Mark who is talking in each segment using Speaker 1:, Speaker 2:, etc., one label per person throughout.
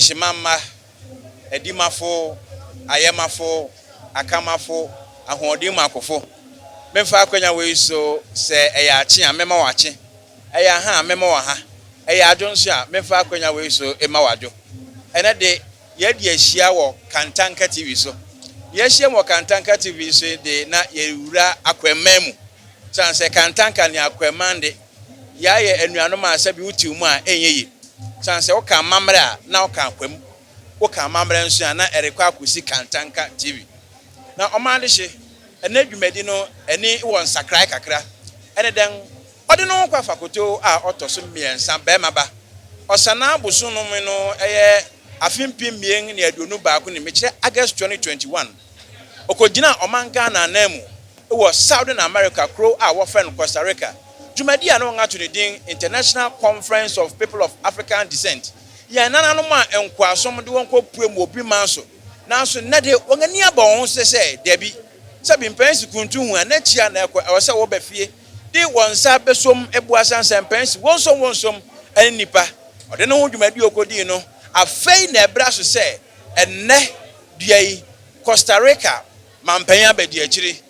Speaker 1: Shimama, Edimafo, Ayamafo, Akamafo, Ahodimakofo. Memfa kwenya we so se eyachi a mema wachi. Eya ha mema wa ha. Eya adwonso a memfa kwenya we so ema wadwo. Ene de ye de ahia wo Kantanka TV so. Ye ahia wo Kantanka TV so de na ye wura Akwamuhene. Sanse Kantanka ni Akwamuhene ya ye anuanom asabi wuti mu a enyeyi. Sanse wo ka Amammre a na wo ka Akwam. Wo ka Amammre nso a na erekwa akosi Kantanka TV. Na omande hye ene dwumadi no eni won sakrai kakra. Ene den ode no kwa fakoto a otoso miensa bema ba. Osana aboso no me no eye afimpim mien ne aduonu baako ne mekire August 2021. Okogina omanga na namu wo Southern America crow a wo friend Costa Rica. Dwumadi a no nga to the din International Conference of People of African Descent. Ya nananom a enkwasom de wonko puem obi manso. Nanso nede wongani aba won se debi sabi mpensi kuntu hu anachia na ekwa awose wo bafie di wonsa besom ebuasan sempensi wonsom anipa ode no dwumadi okodi no afei na ebra so se enne duai Costa Rica mampanya abedi akiri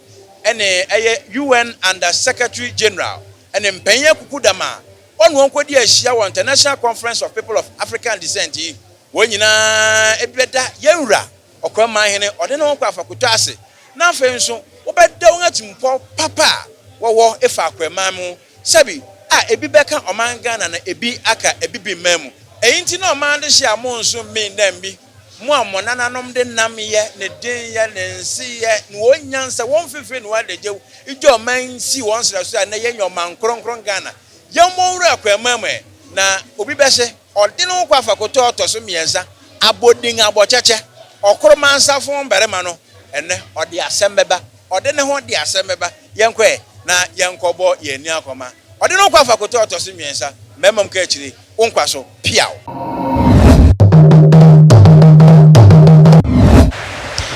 Speaker 1: ene eye UN Under Secretary General ene mpanya kukudama onu onkodi ahia wo International Conference of People of African Descent yi wonyina ebeda yewura Akwamuhene ode no kwa fakuto ase na afen so wobeda won atimpo papa wo efa Akwamuhene sabi ebi beka omanga na ebi aka ebibi mamu eyinti na omande hye amonso me ndambi mu amonananom de nam ye ne den ye ne nsi ye no onyansa won fefe no adejew ijo man si won sra so na ye nyoman kronkron Ghana ye monwura Akwamuhene na obi bese ode no kwa fakoto otoso miensa abodin abocheche okromansafo mberema no ene ode asembeba ode ne ho de asembeba yenkwe na yenkobo ye ni akoma ode no kwa fakoto otoso miensa memam ka akiri onkwa so piaw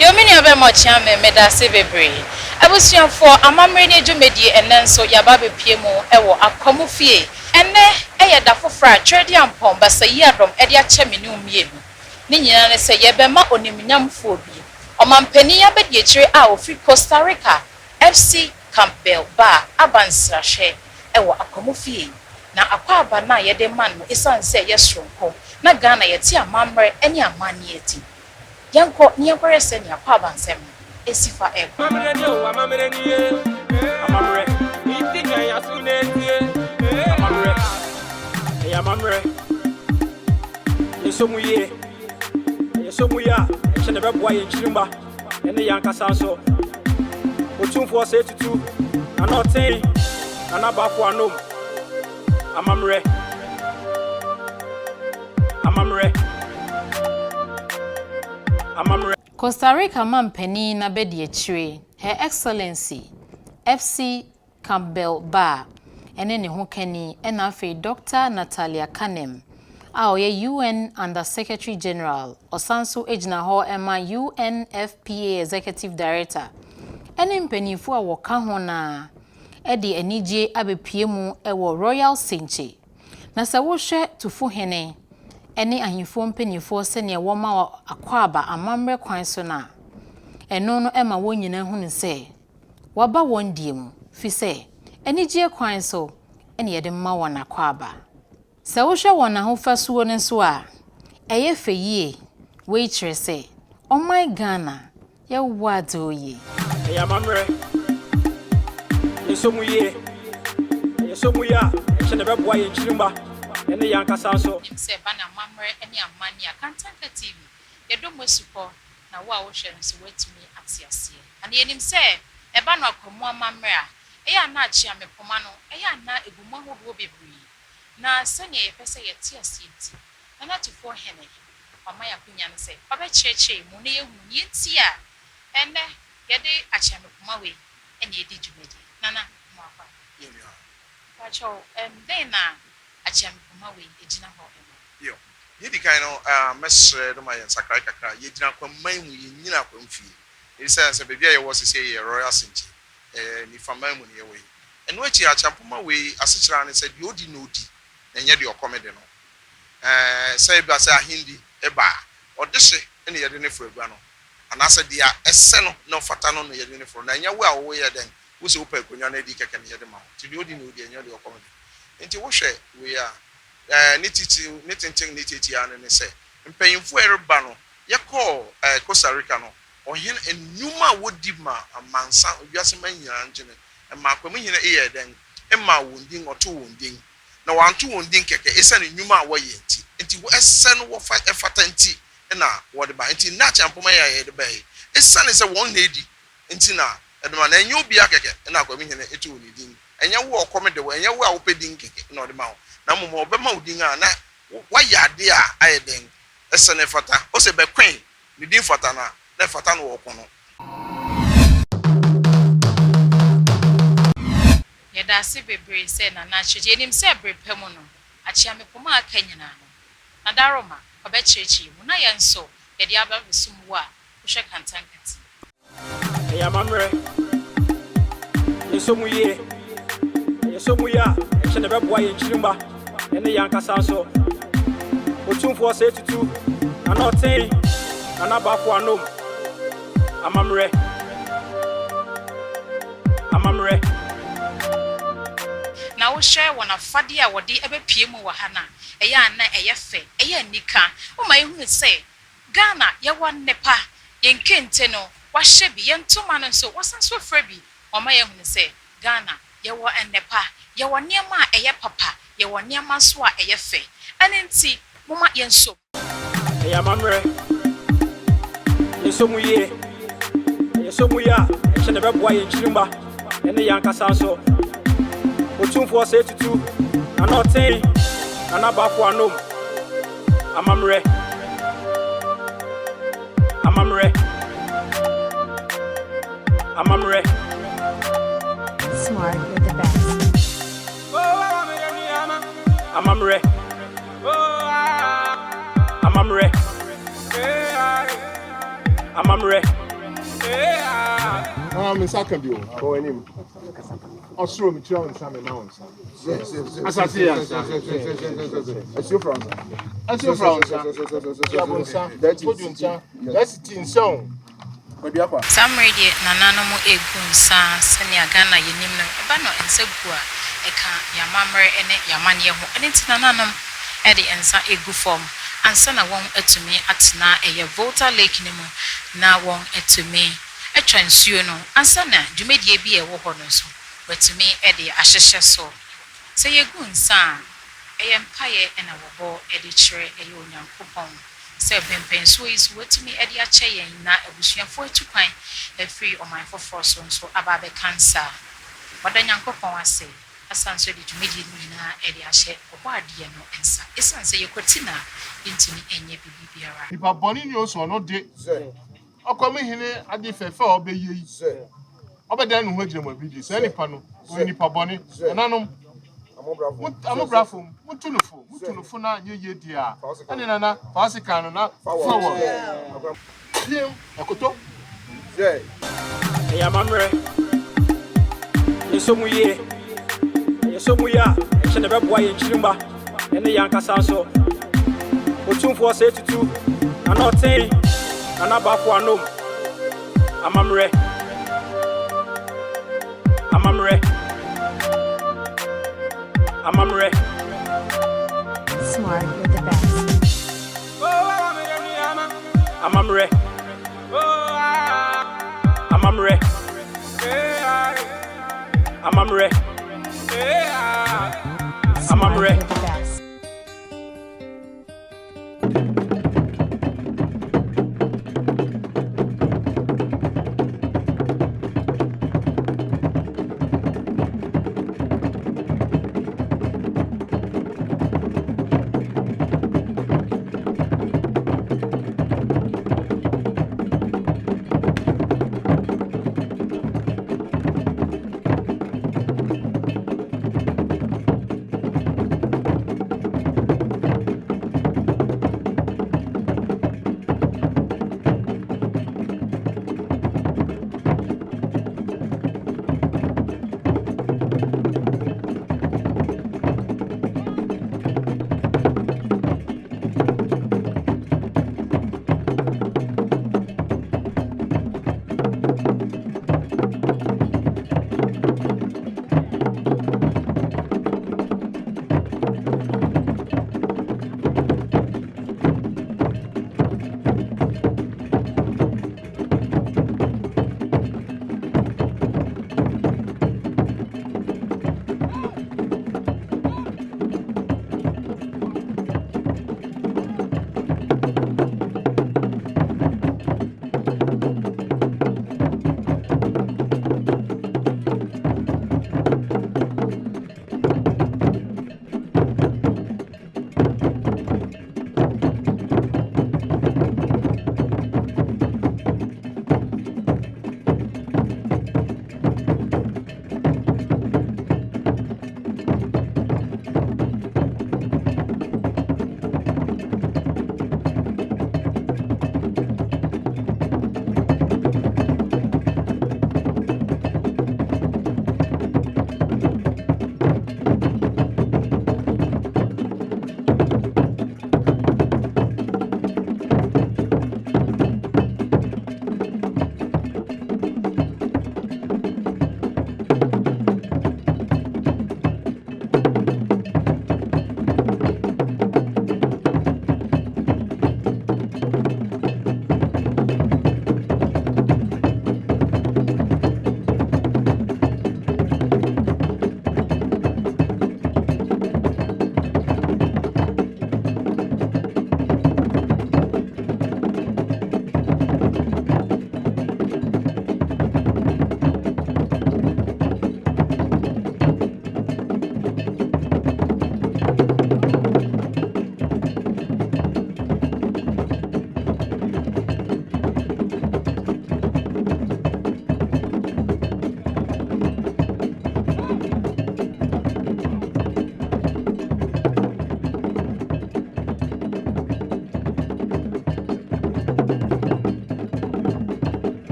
Speaker 2: yo mini abe mo chiame medase bebre abusuafo Amammre Nie dwumedi enenso yaba bepie mu ewo Akwamuhene ene eyeda fofra trade ampom basayi adom ede ache meni umienu ni nyina ne se yebema onimnyamfo bi omampani abedi akire a ofi Costa Rica Epsy Barr abansrahye ewo Akwamuhene na akwaba na yede man no isanse yesronko na Ghana yeti Amammre eni amani eti yanko ni yakwese ni akwaba nsem esifa eko
Speaker 3: Amammre nie Amammre itika ya suneti Amammre yesomuye chene beboa ye nchirimba ene yankasa so otumfo se tutu anotin anabafo anom Amammre
Speaker 2: Costa Rica mampani na bedi akire Her Excellency Epsy Barr ene ne ho kani ena afi Dr. Natalia Kanem a oye UN Under Secretary General osanso ejina ho ema UNFPA Executive Director ene mpanifo a woka ho na edi enije abepie mu ewo Royal Senche na se wo hwe tufo hene ene ahimfo mpanifo se ne woma akwaba Amammre kwan so na eno no ema wonyina hunu se waba wondiem fi se enije kwan so ene yede mma wona akwaba se wo hwe wona ho fasuo ne so a eye feyie we kire se oh my Ghana ye wadoye
Speaker 3: Amammre yesomuya chene beboa ye nchirimba ene yankasa so
Speaker 2: se bana Amammre ene amani kantanka TV yedo mwesupo na wa wo hwe no so watumi atiasie ana yenim se eba no akwamu Amammre a eya na achia mepoma no eya na egumu ahodo bebri na sene yepese yetiasie ti na tufo hene amaya kunya no se oba cheche mu na yehu ni etia ene yede achia mepoma we ene yedi dwumedi nana mo akwa
Speaker 1: yemia
Speaker 2: pacho then na achia mepoma we ejina ho
Speaker 1: yo yedi kan no mesre do ma yen sakrai kakra yedina Akwamuhene mu yenyina Akwamfie isa se bebia ye wo se ye Royal Senche ni Amammre Nie we eno achi achampoma we asechira ne se di odi na odi enye de okomede no say ba say ahindi
Speaker 4: eba odehye ene yede ne fo agua no anase dia ese no na fata no yede ne fo na nya wo a wo ye den wo se wo pa akonya na di keke ne yede ma ti di odi na odi enya de okomo enti wo hwe we a nititi ane ne se mpanyimfo ereba no yekọ Costa Rica no ohen enuma wodi ma amansa obiase manyira ngene ma kwamu hene eye den emma wondin oto wondin na wanto wondin keke esa ne nyuma awoye enti wo ese no wo fata enti na wo de ba enti na champoma ya de ba esa ne se won na edi enti na edema na enyo bia keke na kwamu hene eto wondin enya wo okome de wo enya wo a wo pedin keke na de ma na mo obema wondin a na wa yade a ayeden esa ne fata o se be kwen ni din fata na fata no wo kono
Speaker 2: yeda se bebre se na na chije nim se brepemu no achia me poma aka nyina no na daroma obechirechi mu na yenso yede aba besum wo a hwe kantankati
Speaker 3: Amammre yesomuye chene beboa ye nchirimba ene yankasa so otumfo se tutu na notin na bafo anom Amammre
Speaker 2: na wo hwe wona fade a wode ebepie mu wa ha na eya na eyefe eya nika o ma ehunu se Ghana ye won nepa yenkente no wa hye bi yentoma no so wasanso fra bi o ma ehunu se Ghana ye wo ennepa ye wo niema a eye papa ye wo niema so a eyefe anenti moma yenso
Speaker 3: Amammre yesomuye chene beboa ye nchirimba ene yankasa so otumfo se tutu na notin na bafo anom Amammre
Speaker 5: Smart with the best.
Speaker 3: Amammre
Speaker 6: Saka bio go enim osro mi tira on me mount asasi ya asio France that is tin song odiakwa
Speaker 2: Amammre die nananom egu nsa senia Ghana yenim no eba no ensegu a eka Amammre ene yamane ho ene nananom ede ensa egu form ansa na won atumi atena eye Volta Lake ni mu na won atumi etwa nsuo no ansa na dwumedie bi ewo ho no so watumi ede ahyehye so se yegu nsa eye mpaye ena wobo ede kire eye onyankopon se bempenso is watumi ede ache yen na abusuafo atukwan afri omanfo so ababe cancer wadanyankopon ase asanso de dwumedie ni na ede ahye obo ade no ensa esanse yekoti na intimi enye bibiara
Speaker 6: ipa boni ni oso no de Akwamuhene ade fefe obeye yi obedan no ho agire mo video se nipa no nipa boni nanom amobrafo mutunufo na yeye dia ene nana fasika no na forward dim ekoto
Speaker 3: Amammre yesomuye chene beboa ye nchirimba ene yankasa so otumfo se tutu na notin na bafo anom Amammre
Speaker 5: Smart with the best.
Speaker 3: Amammre
Speaker 5: Smart with the best.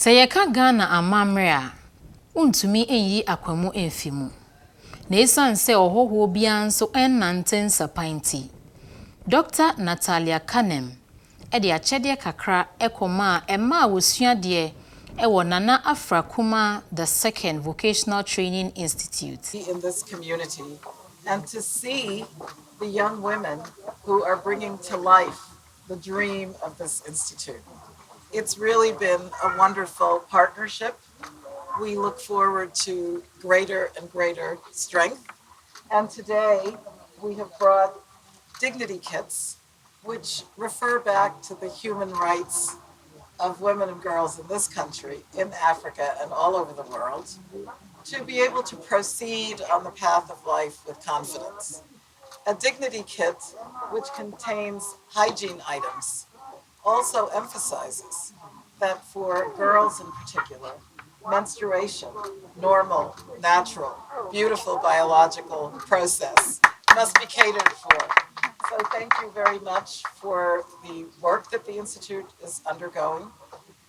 Speaker 2: Sayeka Ghana Amammre a untumi enyi akwamu emfimu. Na esan se ohoho bia nso ennante nsapanti. Dr. Natalia Kanem ede achede kakra ekoma ema wosuade ewo Nana Afrakuma II Vocational Training Institute.
Speaker 7: In this community and to see the young women who are bringing to life the dream of this institute. It's really been a wonderful partnership. We look forward to greater and greater strength. And today we have brought dignity kits, which refer back to the human rights of women and girls in this country, in Africa, and all over the world, to be able to proceed on the path of life with confidence. A dignity kit, which contains hygiene items, also emphasizes that for girls in particular, menstruation, normal, natural, beautiful biological process must be catered for. So thank you very much for the work that the Institute is undergoing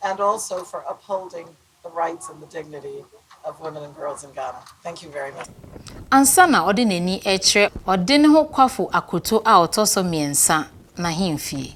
Speaker 7: and also for upholding the rights and the dignity of women and girls in Ghana. Thank you very much.
Speaker 2: Ansana odineni echre odine ho kwafo akoto a otoso miensa na hemfie.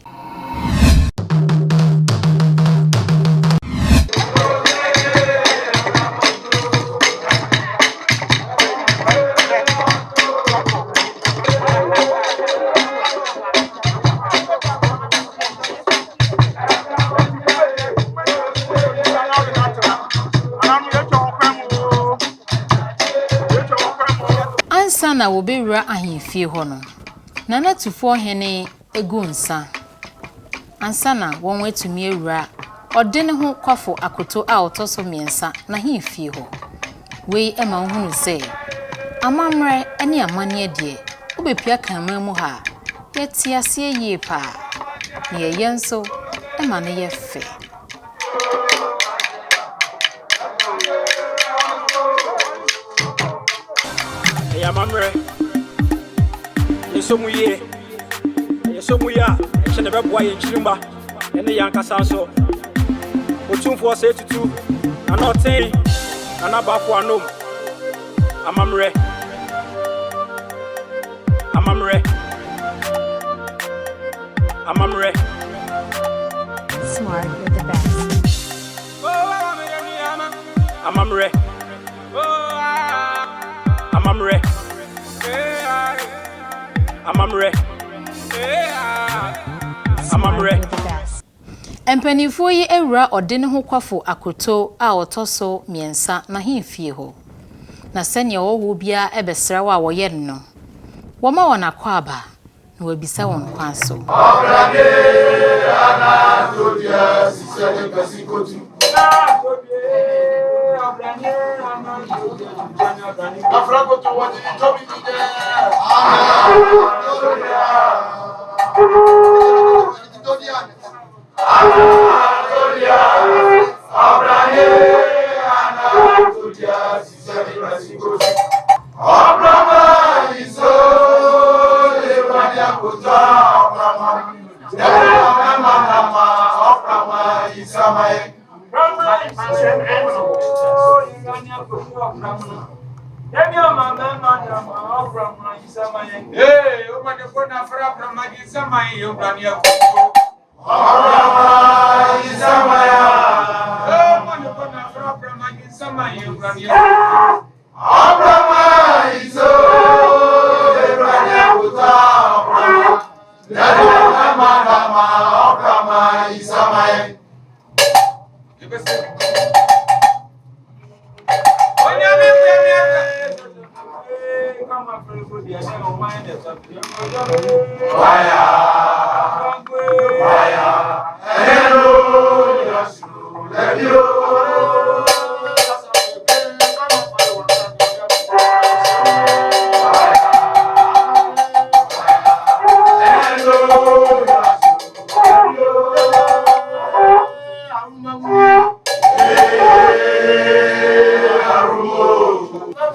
Speaker 2: Ansana wo bewura ahemfie ho no. Nana tufo hene egu nsa. Ansana won wetumi ewura odine ho kwafo akoto a otoso miensa na hemfie ho. Wei ema hunu se Amammre ene amane de obepia kanman mu ha yeti ase yie pa na ye nso ema ne ye fe.
Speaker 3: Amammre yesomuye chene beboa ye nchirimba ene yankasa so otumfo se tutu anoten anabafo anom Amammre
Speaker 5: Smart with the best.
Speaker 3: Amammre
Speaker 5: With the best.
Speaker 2: Empanifo yi ewura odine ho kwafo akoto a otoso miensa na hemfie ho. Na senya wo bia ebesra wa woye no. Woma wona kwaba na wabisa won kwan so.
Speaker 8: Obrane ana todia sisele pesikotu. Afrakoto wati tobi tide. Hey, o mane kona fara pramagi samai o brania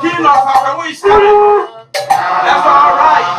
Speaker 8: King of Akwamuhene is coming. That's all right.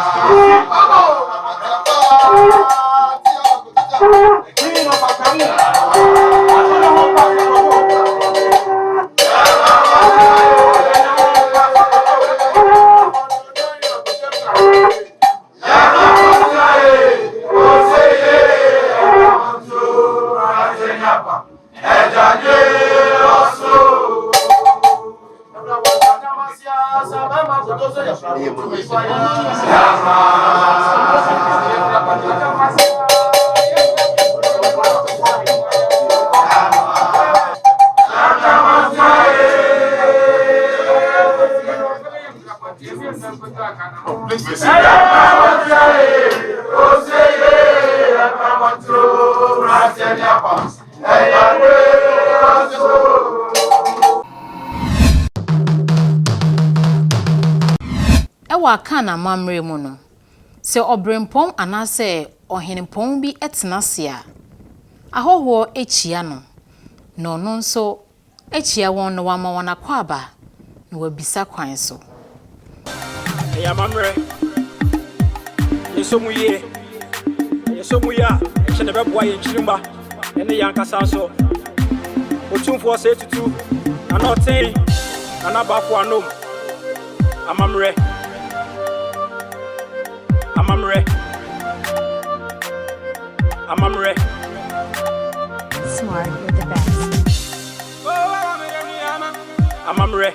Speaker 2: Ewa kan amamre mu no se obrempom anase ohenempom bi etenase a ahoho echia no no no nso echia won no wama wona kwaba no wabisa kwan so
Speaker 3: ya mamre yesomuye ya chene beboa ye chirimba ene yankasa so otumfo se tutu na notin na bafo anom Amammre
Speaker 5: Smart, you're the best.
Speaker 3: Amammre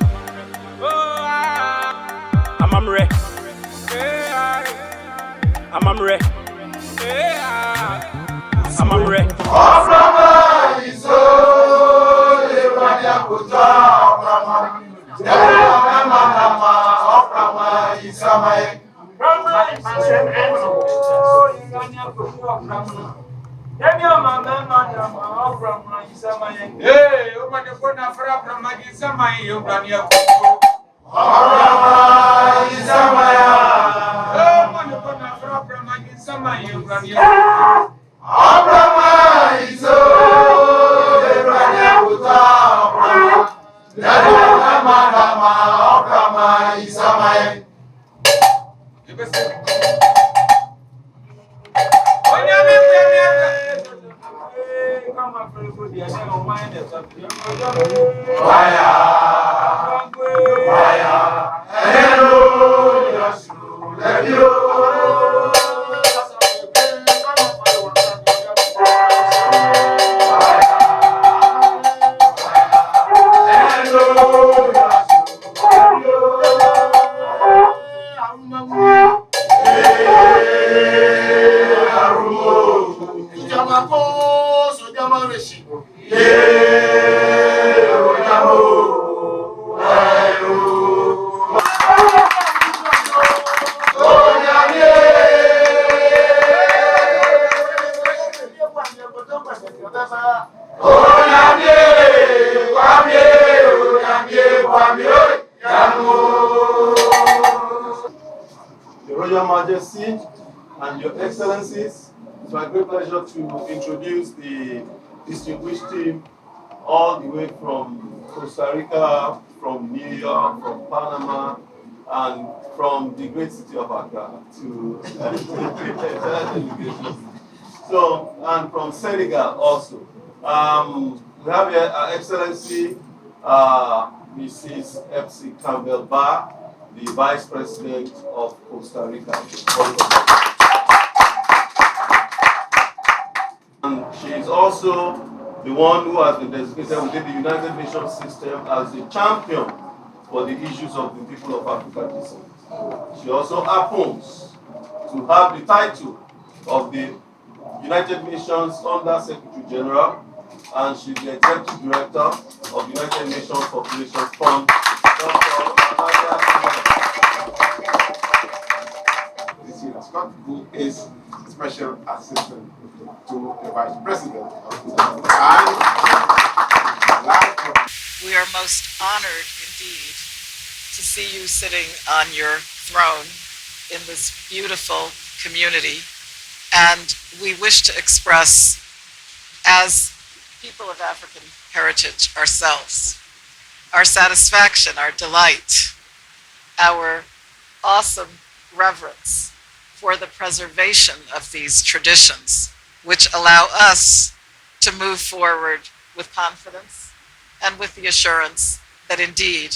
Speaker 8: Hey, umane bona fra pramagiza mai yobrania ko. Isamaya. Umane bona fra pramagiza mai yobrania. Iso yobrania kuta. Dada mama obrama isamaya.
Speaker 9: Your Royal Majesty and Your Excellencies, it's my great pleasure to introduce the distinguished team all the way from Costa Rica, from New York, from Panama, and from the great city of Accra to so, and from Senegal also. We have here Her Excellency Mrs. Epsy Barr, the Vice President of Costa Rica. And she is also the one who has been designated within the United Nations system as the champion for the issues of the people of African descent. She also happens to have the title of the United Nations Under Secretary General, and she's the Executive Director of the United Nations Population Fund.
Speaker 10: This year, Scott, who is Special Assistant to the Vice President.
Speaker 7: We are most honored indeed to see you sitting on your throne in this beautiful community. And we wish to express, as people of African heritage ourselves, our satisfaction, our delight, our awesome reverence for the preservation of these traditions, which allow us to move forward with confidence and with the assurance that indeed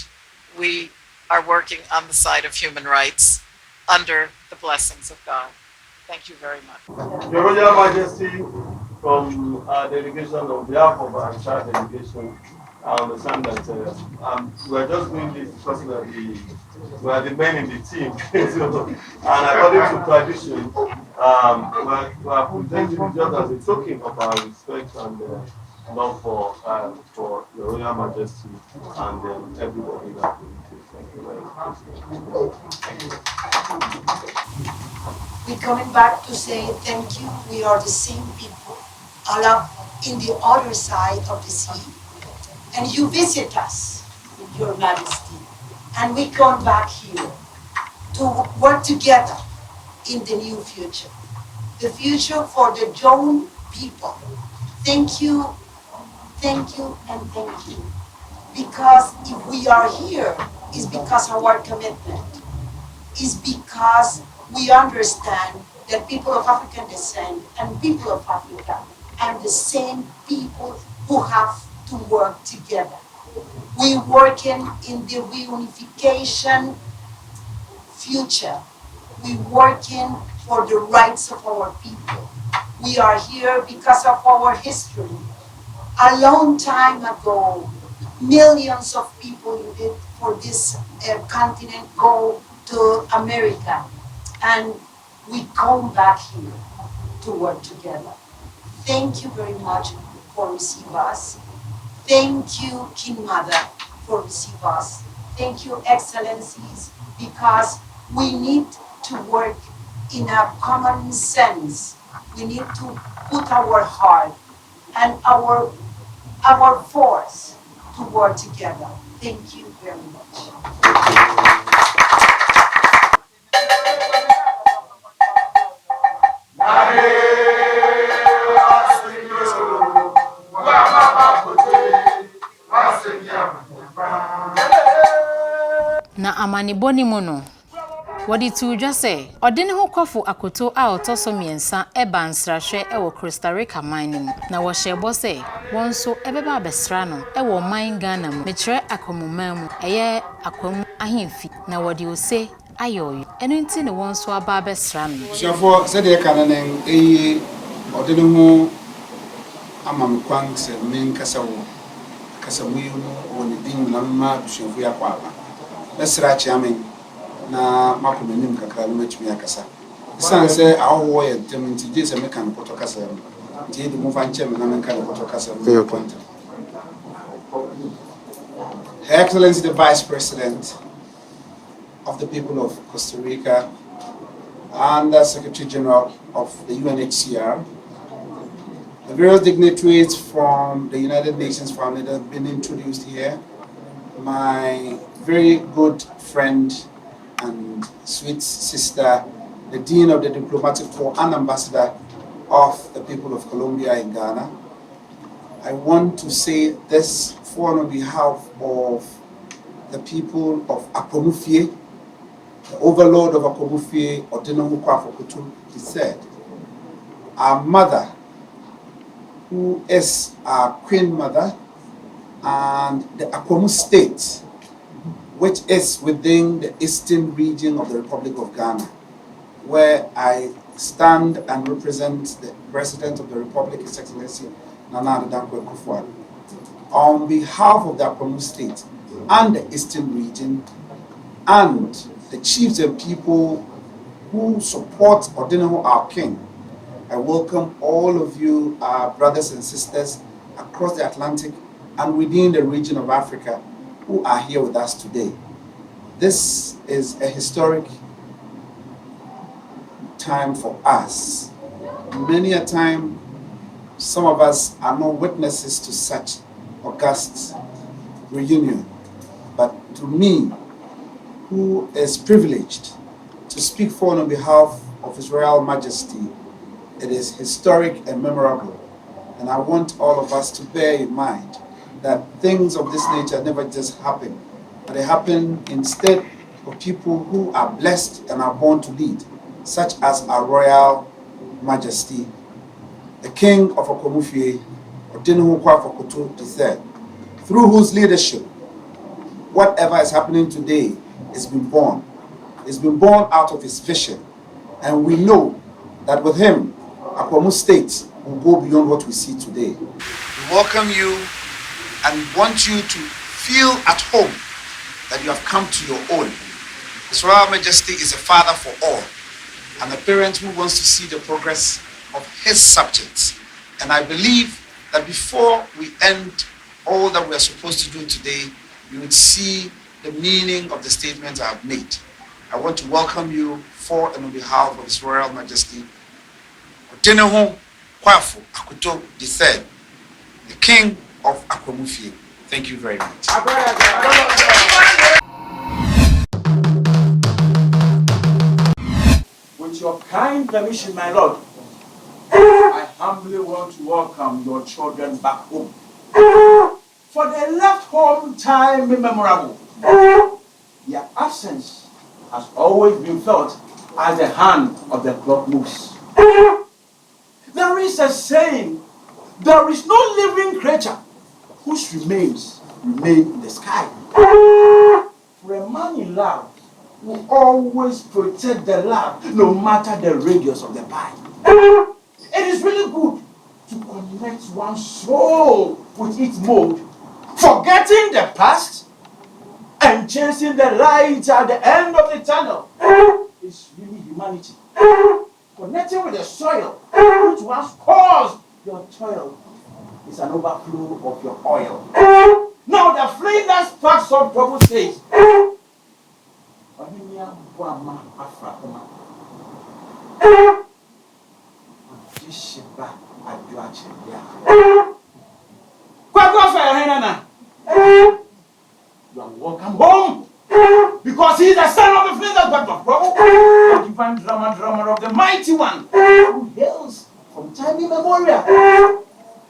Speaker 7: we are working on the side of human rights under the blessings of God. Thank you very much.
Speaker 9: Your Royal Majesty, from our delegation on behalf of our entire delegation, I understand that we're just doing this because we are the men in the team. So, and according to tradition, we are presenting it just as a token of our respect and love for the Royal Majesty and everybody that we Thank you very much.
Speaker 11: We're coming back to say thank you. We are the same people, Allah in the other side of the sea. And you visit us with your majesty. And we come back here to work together in the new future. The future for the young people. Thank you, and thank you. Because if we are here, it's because of our commitment. It's because we understand that people of African descent and people of Africa are the same people who have to work together. We're working in the reunification future. We're working for the rights of our people. We are here because of our history. A long time ago, millions of people for this continent go to America, and we come back here to work together. Thank you very much for receiving us. Thank you, King Mother, for receiving us. Thank you, Excellencies, because we need to work in a common sense. We need to put our heart and our force to work together. Thank you very much.
Speaker 2: Na amaniboni mu no wodi tu dwa se ode ne ho kwafo akoto a otoso miensa eba nsrahwe e wo Costa Rica man mu na wo hyebo se won so ebeba abesra no e wo man Ghana mu mekire Akwamuhene mu eye Akwamu ahemfi na wodi ose ayoyo eno nti ne won so aba abesra no
Speaker 12: Shafo se de kananen ode ne ho amamkwan se men kasawo kasamuyu woni din na ma bishofu ya kwaba besra chiamen na makomenim kakra no matumi akasa san se awo ye tementi je se meka no poto kasa no je de mo fanche me na menka no poto kasa no point. Her Excellency the Vice President of the people of Costa Rica and the Secretary General of the UNHCR, the various dignitaries from the United Nations family that have been introduced here, my very good friend and sweet sister, the Dean of the Diplomatic Corps and Ambassador of the people of Colombia in Ghana. I want to say this on behalf of the people of Akwamuhene, the overlord of Akwamuhene, Odinohu Kwafokutu, he said, our mother, who is our queen mother, and the Akwamu state, which is within the eastern region of the Republic of Ghana, where I stand and represent the President of the Republic, His Excellency Nana Addo Dankwa Akufo-Addo. On behalf of the Akwamu state and the eastern region and the chiefs and people who support Odinohu, our king, I welcome all of you, our brothers and sisters across the Atlantic and within the region of Africa who are here with us today. This is a historic time for us. Many a time, some of us are not witnesses to such august reunion. But to me, who is privileged to speak for on behalf of His Royal Majesty, it is historic and memorable. And I want all of us to bear in mind that things of this nature never just happen, but they happen instead of people who are blessed and are born to lead, such as our Royal Majesty, the King of Akwamuhene, Odinohu Kwafokutu III, through whose leadership, whatever is happening today is being born. It's been born out of his vision. And we know that with him, Akwamu State will go beyond what we see today. We welcome you and want you to feel at home that you have come to your own. His Royal Majesty is a father for all and a parent who wants to see the progress of his subjects. And I believe that before we end all that we are supposed to do today, you would see the meaning of the statements I have made. I want to welcome you for and on behalf of His Royal Majesty, Oteneho Kwafu Akuto III, the King of Akwamuhene. Thank you very much.
Speaker 13: With your kind permission, my lord, I humbly want to welcome your children back home. For they left home time immemorable. Their absence has always been felt as the hand of the clock moves. There is a saying, there is no living creature whose remains remain in the sky. For a man in love will always protect the love no matter the radius of the pie. It is really good to connect one's soul with its mode, forgetting the past and chasing the light at the end of the tunnel. It's really humanity. Connecting with the soil, which once caused your toil, is an overflow of your oil. Now the flame that sparks up trouble says, you are welcome home, because he is the son of the flame that sparks up trouble, the divine drummer of the mighty one who hails from time immemorial.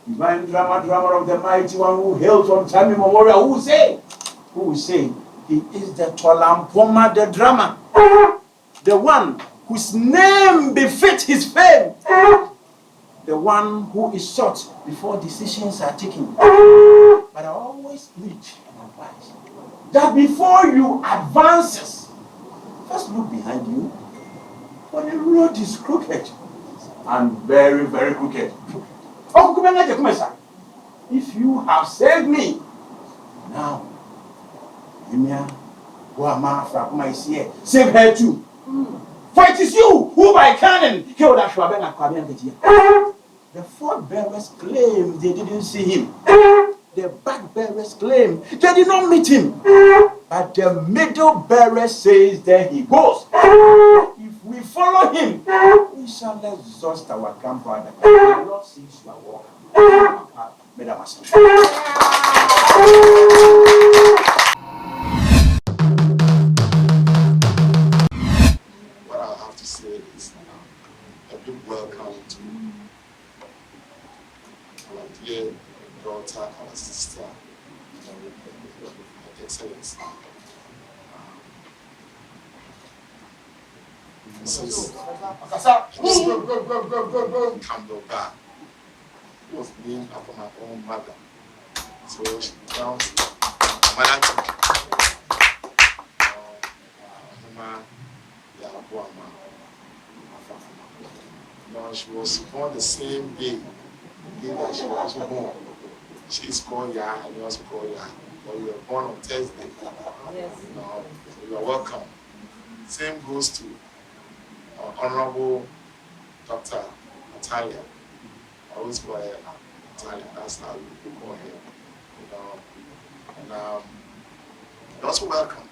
Speaker 13: Divine drummer of the mighty one who hails from time immemorial. Who will say he is the Twalampoma, the drummer, the one whose name befits his fame, the one who is sought before decisions are taken. But I always preach and advise that before you advance, first look behind you, for the road is crooked and very, very crooked. If you have saved me, now, is here. Save her too. For it is you who by canon killed Akwamuhene. The fourth bearers claim they didn't see him. The back bearers claim they did not meet him. But the middle bearer says there he goes. If we follow him, we shall exhaust our gunpowder. The Lord says you are welcome.
Speaker 10: What I have to say is a big welcome to our dear daughter, our sister, Her Excellency. Mrs. Campbell Barr, who was named after my own mother. So she becomes mother to she was born the same day that she was born. She is called Ya and you also called Ya. But you were born on Thursday. Yes. So you are welcome. Same goes to our Honorable Dr. Natalia. I always call her Natalia. That's how we call her. You're also welcome.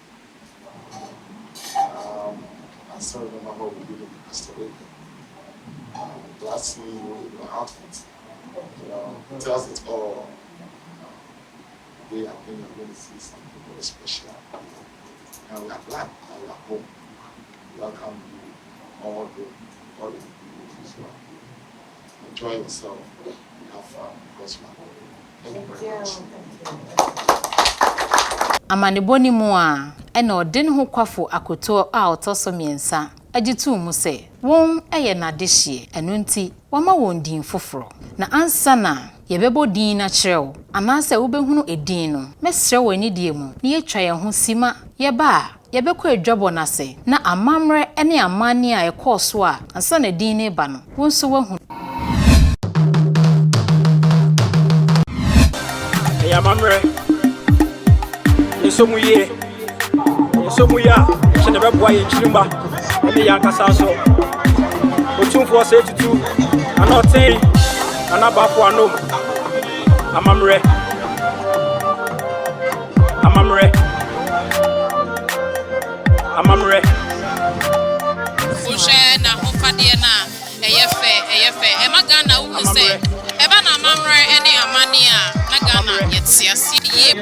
Speaker 10: I still remember how we did it in Costa Rica. Glad to see you in your outfit. It tells it all. Today I think you're going to see something very special. And we are glad that we are home. Welcome you all the as well. Enjoy yourself and have fun because you are home. Thank you very much.
Speaker 2: Amaneboni mu a ena ode ne ho kwafo akoto a otoso miensa agitu mu se won eye na dehye eno nti wama won din foforo na ansa na yebebo din na kyerɛw anase wobehunu edin no mesrɛ wani die mu na yetwa ye ho sima yeba a yebekɔ adwabo na se na amamre ene amane a ekɔso a ansa na din ne ba no wonso wahu
Speaker 3: Amammre Nie Yesomuye Chene beboa ye chirimba Ene yankasa so Otumfo say tutu Anotin Anabafo anom Amammre
Speaker 2: Ushe na hofadie na eyefe Emagana wu say eba na Amammre ene amania na Ghana yetiasi ye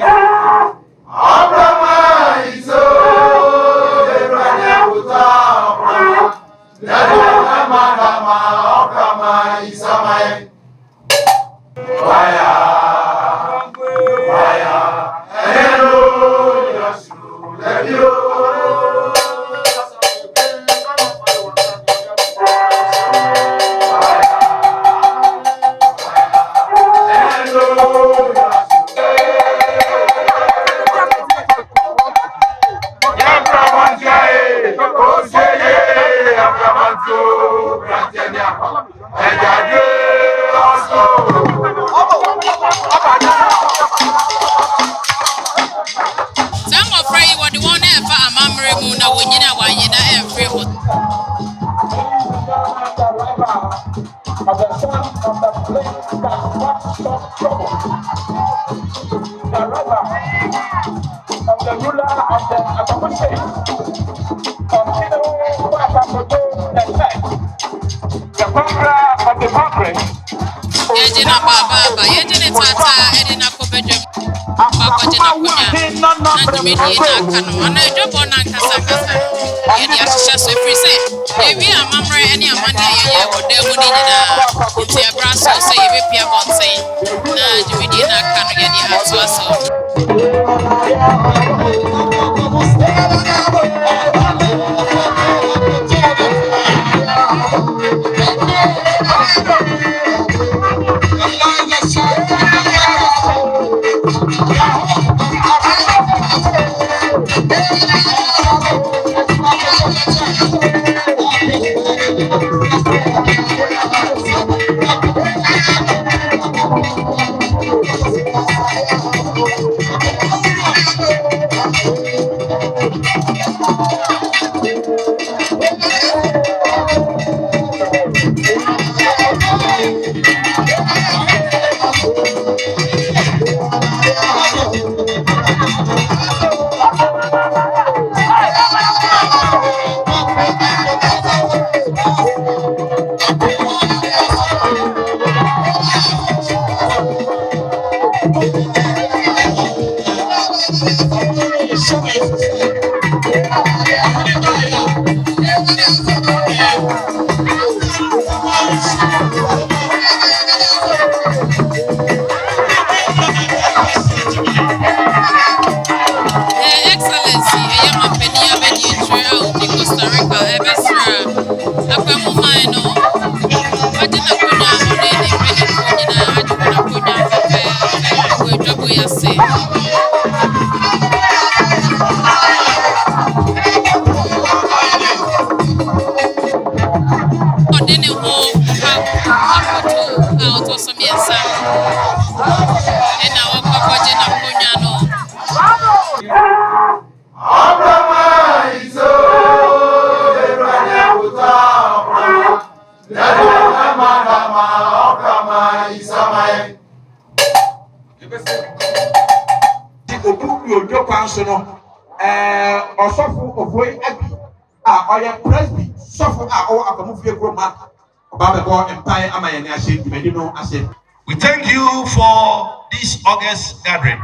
Speaker 14: We thank you for this August gathering,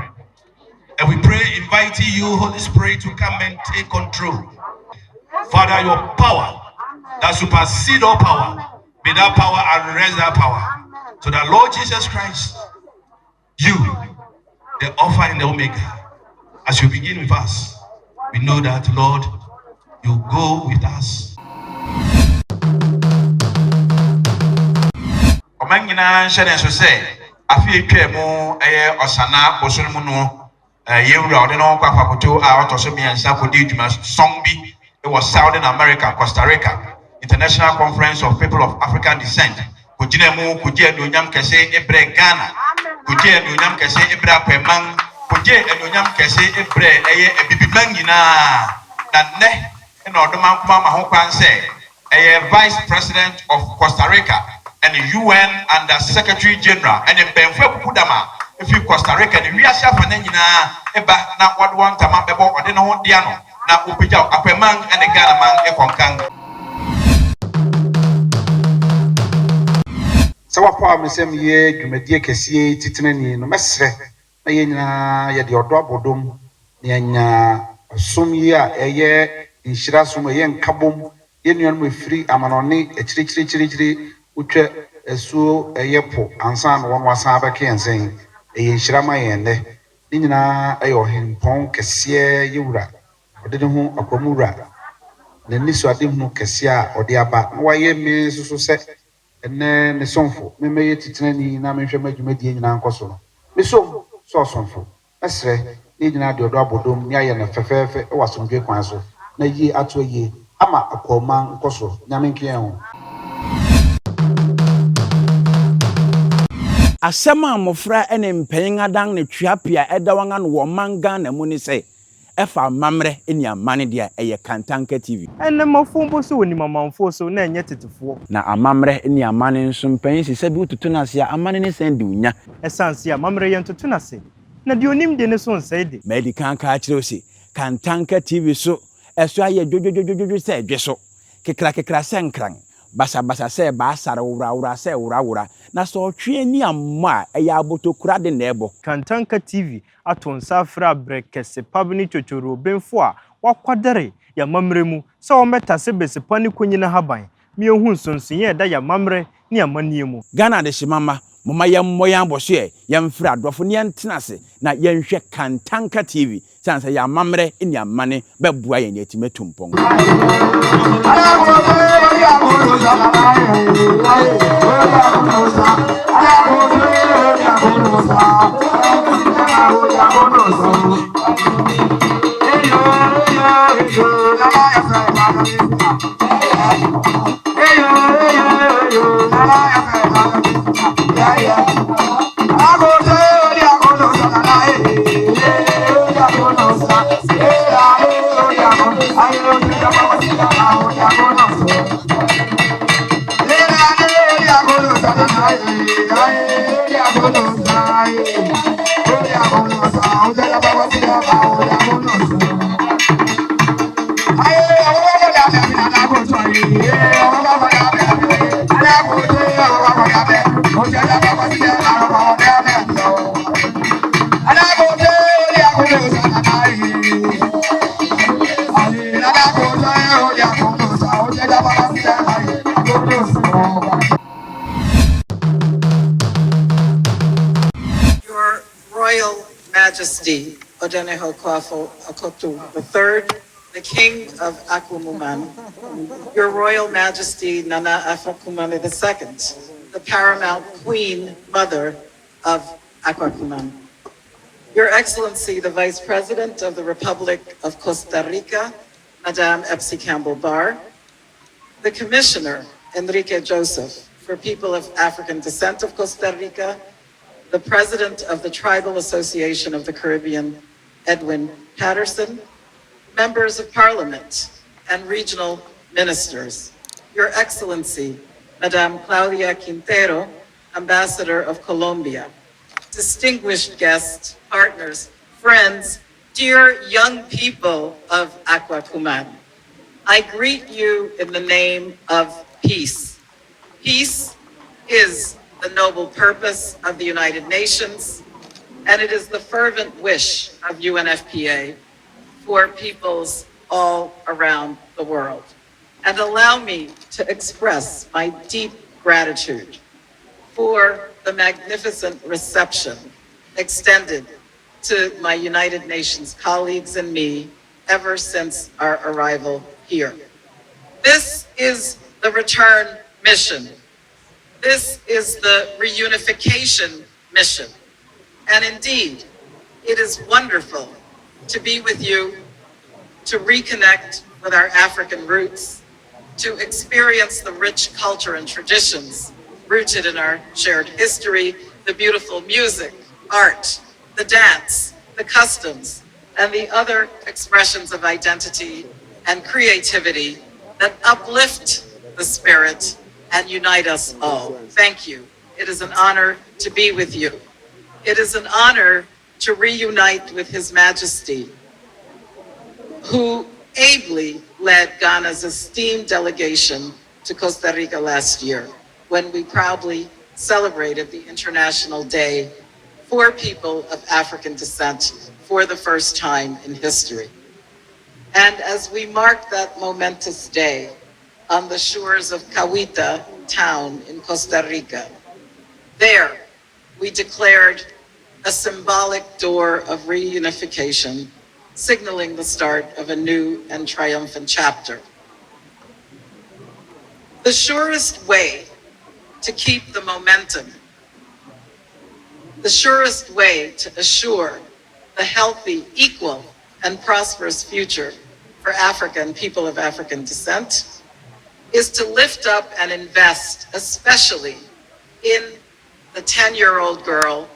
Speaker 14: and we pray, inviting you, Holy Spirit, to come and take control. Father, your power that supersedes all power, may that power arrest that power. So that Lord Jesus Christ, you, the Alpha and the Omega, as you begin with us, we know that, Lord, you go with us. Omangina shene so say afi etwa mu eye osana bosun mu no yewura ode no kwa kwapoto a otoso miensa kodi djuma song bi e was Southern America, Costa Rica International Conference of People of African Descent kujina mu kujia do nyam kese ebre Ghana Kuje enunyam kese ebra kwemang. Kuje enunyam kese ebre eye ebibimang nyina. Na ne na odoma kuma ma ho kwan se Vice President of Costa Rica and the UN Under Secretary General and the Benfo Kudama if you Costa Rica the Riasha Fanina Eba na what one tama bebo or den ho dia no na opija akwemang and the Ghana man e konkan.
Speaker 12: So what problem is ye dwumadie kɛseɛ titenani no mesre na ye nyina ye de ɔdɔ abodom na anya som yi a ɛyɛ nhyira som ɛyɛ nkabom ye nuanom efiri amanɔne akyirikyirikyirikyiri utwa asuo ɛyɛ po ansa na wɔn wasan abɛka yɛnsɛn ɛyɛ nhyira ma yɛn dɛ ne nyinaa ɛyɛ ɔhempɔn kɛseɛ yewura ɔde ne ho akwamura na niso ade ho kɛseɛ a ɔde aba na wayɛ me soso sɛ ene ne sonfo me meye titenani na me hwɛ madwumadie nyina nkɔso no me som so sonfo ɛsrɛ ne nyina de ɔdɔ abodom ne ayɛ no fɛfɛɛfɛ ɛwɔ asomdwe kwan so na yie ato yie ama akɔma nkɔso nyame nkɛn ho.
Speaker 15: Asɛm a mmɔfra ne mpanyin adan ne twapia ɛda wanga no wɔ manga na mu ne sɛ ɛfa Amammre Nie amane dia ɛyɛ Kantanka TV.
Speaker 3: Ɛnɛ mafo mbo so woni mamamfo so na enye tetefo.
Speaker 15: Na Amammre Nie amane nso mpanyin sɛ bi ututu na se amane ne sɛn de unya.
Speaker 3: Esanse Amammre yɛ ntutu na se. Na de onim de ne so nsɛe de.
Speaker 15: Medi kan ka kyerɛ se Kantanka TV so ɛso ayɛ dwodwodwodwo sɛ dwe so. Kekra sɛ nkran. Basa sɛ baasare wura sɛ wura na so twe ni amma ɛyɛ abotokura de na ɛbɔ.
Speaker 3: Kantanka TV aton safra brekese pabni chochoro benfo a wakwadere ya Amammre mu sɛ wɔmɛtase besipa ne konyina haban me ehu nsonsoyɛ da ya Amammre ne amanie mu.
Speaker 15: Ghana de shimama mama yɛmmɔ yɛn abɔso yɛmfiri adɔfo ne yɛntena se na yɛnhwɛ Kantanka TV sanse ya Amammre Nie amane bɛboa yɛn yɛtime tumpɔn.
Speaker 7: Your Royal Majesty Odeneho Kwafo Akoto III, the King of Akwamuhene, Your Royal Majesty Nana Akwamuhene II, the Paramount Queen Mother of Akwamuhene, Your Excellency the Vice President of the Republic of Costa Rica, Madame Epsy Barr, the Commissioner Enrique Joseph for People of African Descent of Costa Rica, the President of the Tribal Association of the Caribbean, Edwin Patterson, members of Parliament and regional ministers, Your Excellency, Madame Claudia Quintero, Ambassador of Colombia, distinguished guests, partners, friends, dear young people of Akwamuhene, I greet you in the name of peace. Peace is the noble purpose of the United Nations, and it is the fervent wish of UNFPA for peoples all around the world. And allow me to express my deep gratitude for the magnificent reception extended to my United Nations colleagues and me ever since our arrival here. This is the return mission. This is the reunification mission. And indeed, it is wonderful to be with you, to reconnect with our African roots, to experience the rich culture and traditions rooted in our shared history, the beautiful music, art, the dance, the customs, and the other expressions of identity and creativity that uplift the spirit and unite us all. Thank you. It is an honor to be with you. It is an honor to reunite with His Majesty, who ably led Ghana's esteemed delegation to Costa Rica last year, when we proudly celebrated the International Day for People of African Descent for the first time in history. And as we mark that momentous day on the shores of Cahuita town in Costa Rica, there we declared a symbolic door of reunification, signaling the start of a new and triumphant chapter. The surest way to keep the momentum, the surest way to assure the healthy, equal, and prosperous future for Africa and people of African descent is to lift up and invest, especially in the 10-year-old girl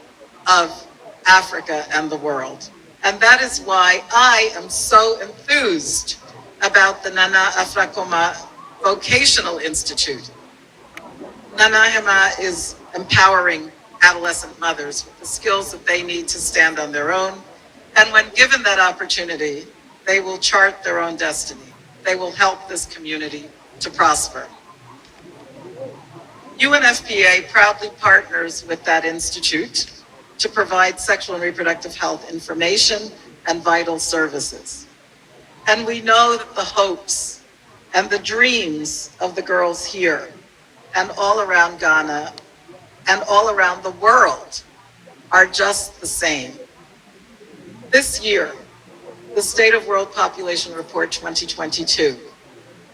Speaker 7: of Africa and the world. And that is why I am so enthused about the Nana Afrakoma Vocational Institute. Nana Hema is empowering adolescent mothers with the skills that they need to stand on their own. And when given that opportunity, they will chart their own destiny. They will help this community to prosper. UNFPA proudly partners with that institute to provide sexual and reproductive health information and vital services. And we know that the hopes and the dreams of the girls here and all around Ghana and all around the world are just the same. This year, the State of World Population Report 2022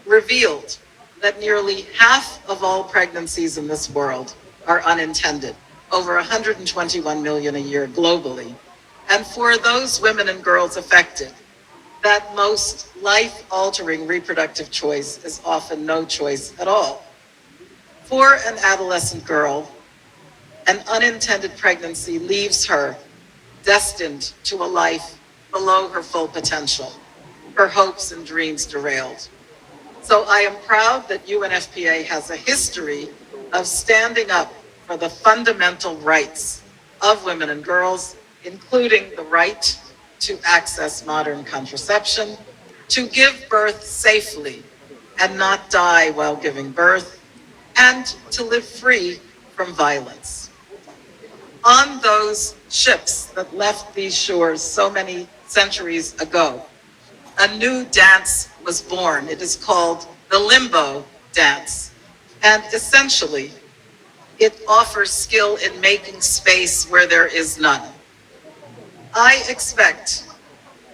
Speaker 7: revealed that nearly half of all pregnancies in this world are unintended, over 121 million a year globally. And for those women and girls affected, that most life-altering reproductive choice is often no choice at all. For an adolescent girl, an unintended pregnancy leaves her destined to a life below her full potential, her hopes and dreams derailed. So I am proud that UNFPA has a history of standing up for the fundamental rights of women and girls, including the right to access modern contraception, to give birth safely and not die while giving birth, and to live free from violence. On those ships that left these shores so many centuries ago, a new dance was born. It is called the limbo dance. And essentially, it offers skill in making space where there is none. I expect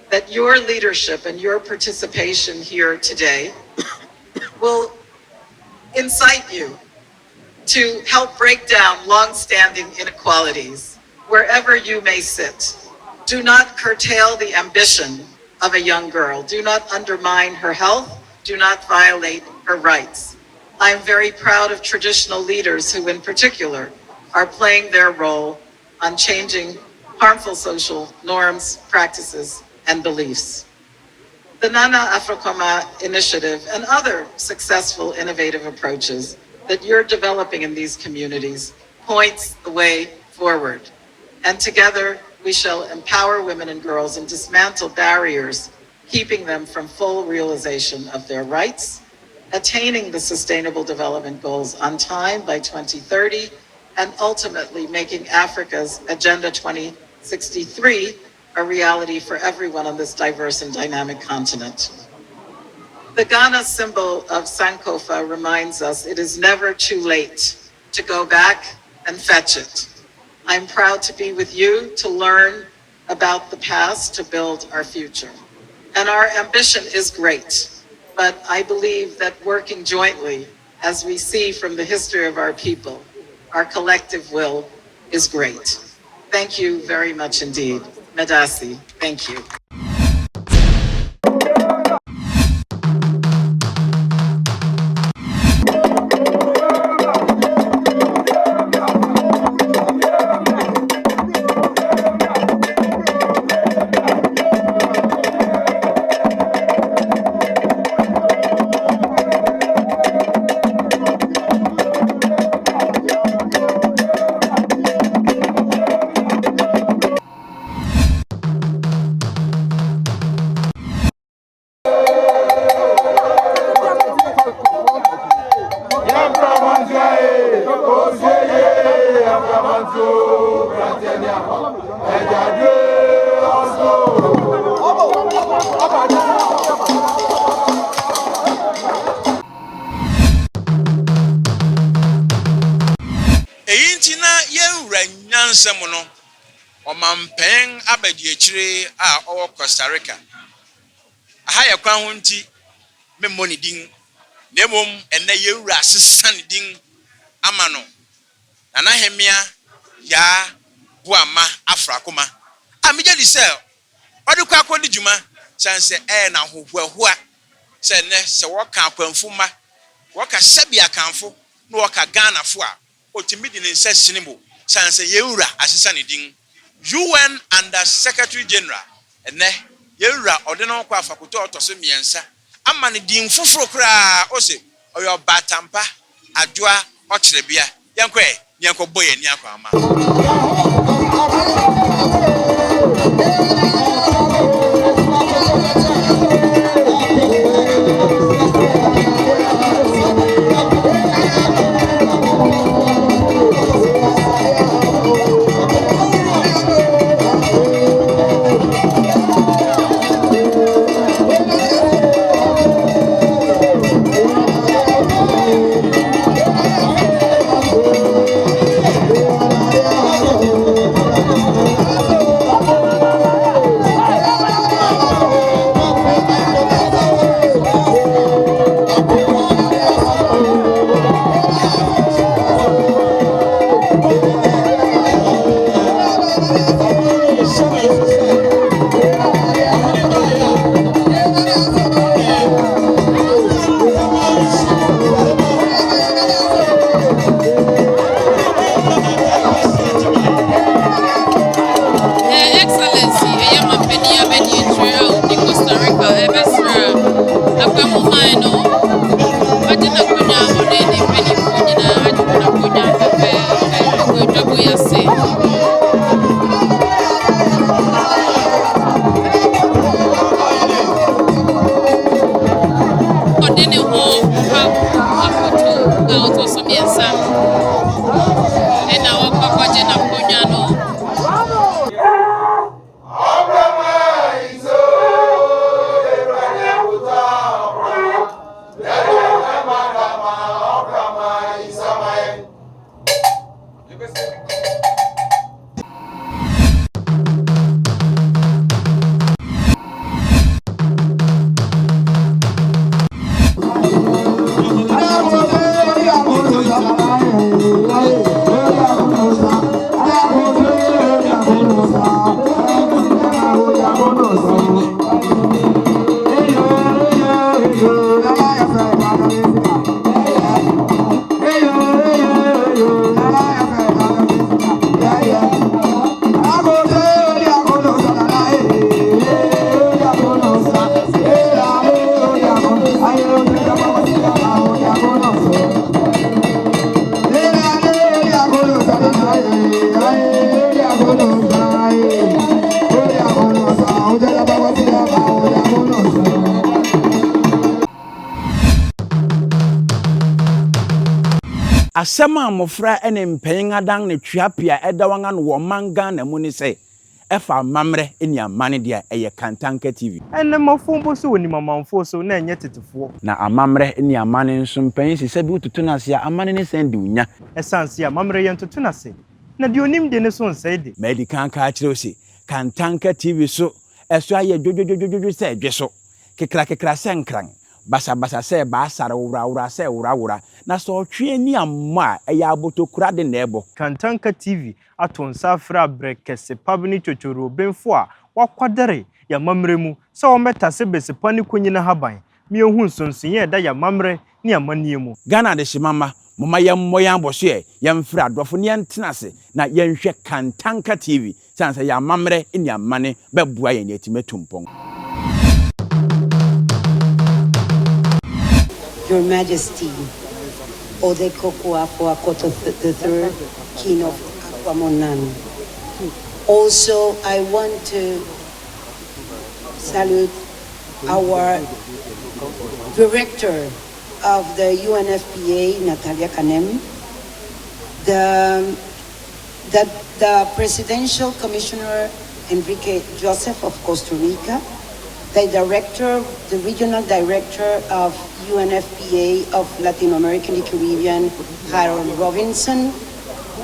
Speaker 7: that your leadership and your participation here today will incite you to help break down long-standing inequalities wherever you may sit. Do not curtail the ambition of a young girl. Do not undermine her health. Do not violate her rights. I am very proud of traditional leaders who, in particular, are playing their role on changing harmful social norms, practices, and beliefs. The Nana Afrakoma Initiative and other successful innovative approaches that you're developing in these communities points the way forward. And together, we shall empower women and girls and dismantle barriers, keeping them from full realization of their rights, attaining the Sustainable Development Goals on time by 2030, and ultimately making Africa's Agenda 2063 a reality for everyone on this diverse and dynamic continent. The Ghana symbol of Sankofa reminds us it is never too late to go back and fetch it. I'm proud to be with you to learn about the past to build our future. And our ambition is great, but I believe that working jointly, as we see from the history of our people, our collective will is great. Thank you very much indeed. Medasi, thank you.
Speaker 1: Eyintina yewura nyansem no omampen abadiechire a owo Costa Rica aha ye kwan ho nti memoni din nemom enne yewura asesan din amano nana hemia ya buama afrakoma amije di sel odi kwa akodi djuma sanse na hohoahoa se ne se woka akwanfuma woka sabia kanfo no woka Ghana fo a otimidi ne nsasinimo sanse yewura asesa ne din UN Under Secretary General ene yewura ode no kwa fakulty otoso miensa ama ne din foforo kra ose oyo batampa adwoa okirebia yankwe nyanko boye ni akwa ama
Speaker 15: Asema mofra ene mpenyin adan ne tuapia edawanga no wo manga na mu ni se efa Amammre eni amane dia eye Kantanka TV
Speaker 3: ene mafumbo so woni mamamfo so na enye tetefo
Speaker 15: na Amammre eni amane nso mpenyin sise bi ututu na se amane ne sen di unya
Speaker 3: esanse Amammre ye ntutu na se na di onim de ne so nsai de
Speaker 15: medikan ka akire se Kantanka TV so eso aye jojojojojo se edweso kekra senkran basa se ba sare wura se wura na so twe ni amma eya abotokura de na ebo
Speaker 3: Kantanka TV atonsa fra brekese pabni chochoro benfo a wakwadere ya Amammre mu se o metase besepani konyina haban mi ehun sonson da ya Amammre ni amanie mu
Speaker 15: Ghana de shimama moma yemmoyan boso yemfra adofo ne yentenase na yenhwe Kantanka TV sanse ya Amammre ni amane bebua ye ne atimetumpon.
Speaker 11: Your Majesty, Odekokuapoakoto III, King of Akwamuhene. Also, I want to salute our Director of the UNFPA, Natalia Kanem, the the Presidential Commissioner Enrique Joseph of Costa Rica, the Regional Director of UNFPA of Latin American and Caribbean, Harold Robinson.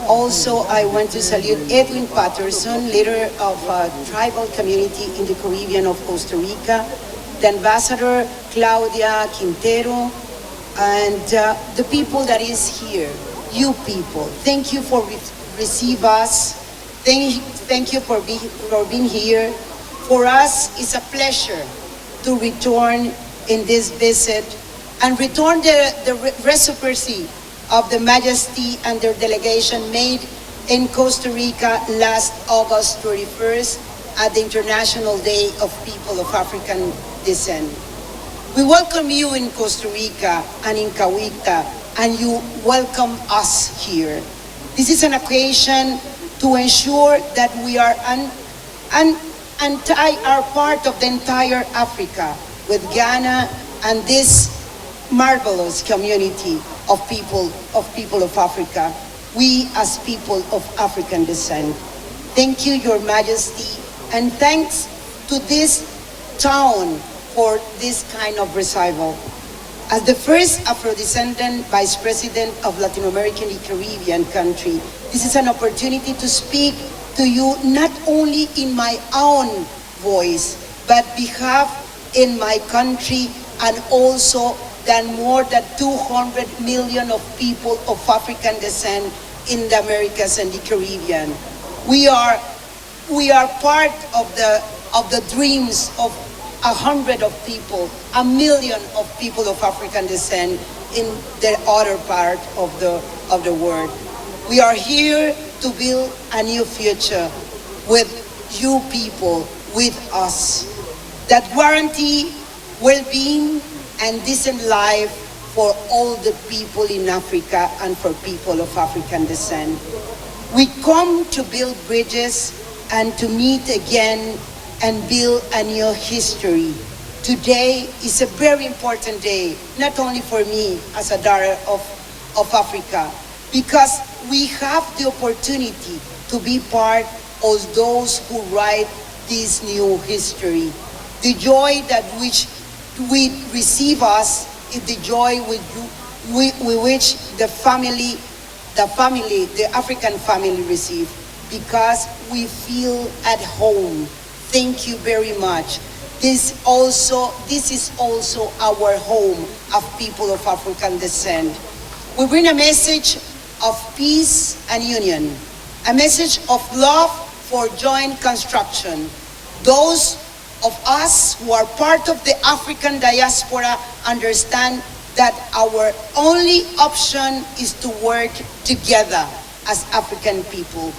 Speaker 11: Also, I want to salute Edwin Patterson, leader of a tribal community in the Caribbean of Costa Rica, the Ambassador Claudia Quintero, and the people that is here, you people. Thank you for receive us. Thank you for being here. For us, it's a pleasure to return in this visit and return the reciprocity of the Majesty and their delegation made in Costa Rica last August 31st at the International Day of People of African Descent. We welcome you in Costa Rica and in Cahuita, and you welcome us here. This is an occasion to ensure that we are are part of the entire Africa with Ghana and this marvelous community of people of Africa. We as people of African descent. Thank you, Your Majesty, and thanks to this town for this kind of recital. As the first Afro-descendant Vice President of Latin American and Caribbean country, this is an opportunity to speak to you not only in my own voice, but behalf in my country and also more than 200 million of people of African descent in the Americas and the Caribbean. We are part of the dreams of 100 of people, 1 million of people of African descent in the other part of the world. We are here to build a new future with you people, with us, that guarantee well-being and decent life for all the people in Africa and for people of African descent. We come to build bridges and to meet again and build a new history. Today is a very important day, not only for me as a daughter of Africa, because we have the opportunity to be part of those who write this new history. The joy that which we receive us is the joy with which the African family receive, because we feel at home. Thank you very much. This is also our home of people of African descent. We bring a message of peace and union, a message of love for joint construction. Those of us who are part of the African diaspora understand that our only option is to work together as African people.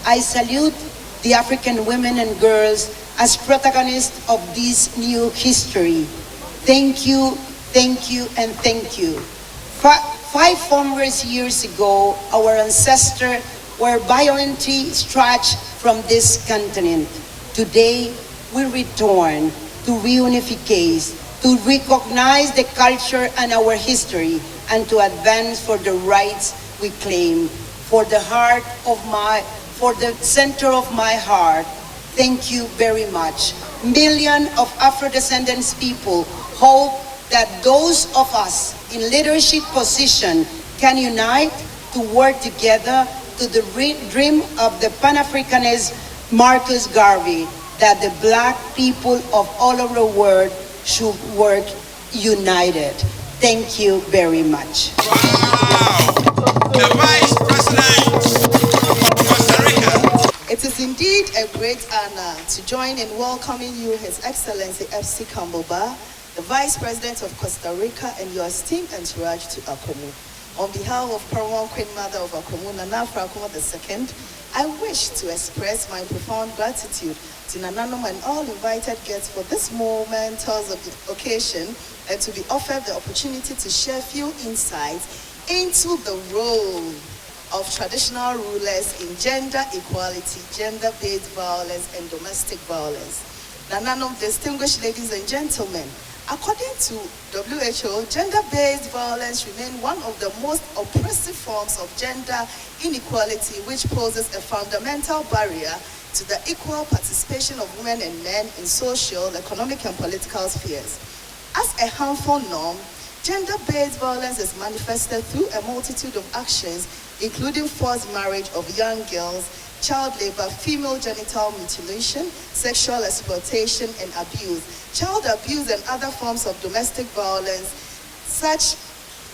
Speaker 11: I salute the African women and girls as protagonists of this new history. Thank you, and thank you. 500 years ago, our ancestors were violently snatched from this continent. Today, we return to reunify, to recognize the culture and our history, and to advance for the rights we claim. For the center of my heart, thank you very much. Millions of Afro-descendants people hope that those of us in leadership position can unite to work together to the dream of the Pan-Africanist Marcus Garvey, that the Black people of all over the world should work united. Thank you very much.
Speaker 1: Wow! The Vice President of Costa Rica.
Speaker 16: It is indeed a great honor to join in welcoming you, His Excellency Epsy Barr, the Vice President of Costa Rica, and your esteemed entourage to Akwamuhene. On behalf of Paramount Queen Mother of Akwamuhene, Nana Francois II, I wish to express my profound gratitude to Nananom and all invited guests for this momentous occasion and to be offered the opportunity to share a few insights into the role of traditional rulers in gender equality, gender-based violence, and domestic violence. Nananom, distinguished ladies and gentlemen, According to WHO, gender-based violence remains one of the most oppressive forms of gender inequality, which poses a fundamental barrier to the equal participation of women and men in social, economic, and political spheres. As a harmful norm, gender-based violence is manifested through a multitude of actions, including forced marriage of young girls, child labor, female genital mutilation, sexual exploitation, and abuse. Child abuse and other forms of domestic violence. Such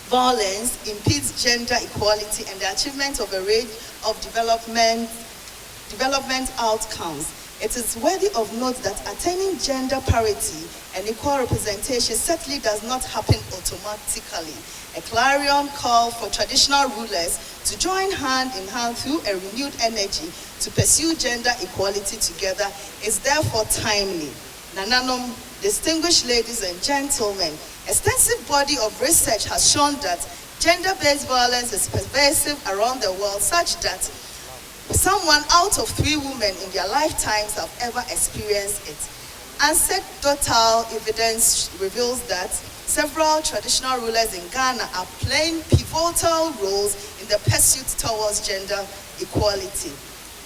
Speaker 16: violence impedes gender equality and the achievement of a range of development outcomes. It is worthy of note that attaining gender parity and equal representation certainly does not happen automatically. A clarion call for traditional rulers to join hand in hand through a renewed energy to pursue gender equality together is therefore timely. Nananom, distinguished ladies and gentlemen, extensive body of research has shown that gender-based violence is pervasive around the world, such that someone out of 3 women in their lifetimes have ever experienced it. Anecdotal evidence reveals that several traditional rulers in Ghana are playing pivotal roles in the pursuit towards gender equality.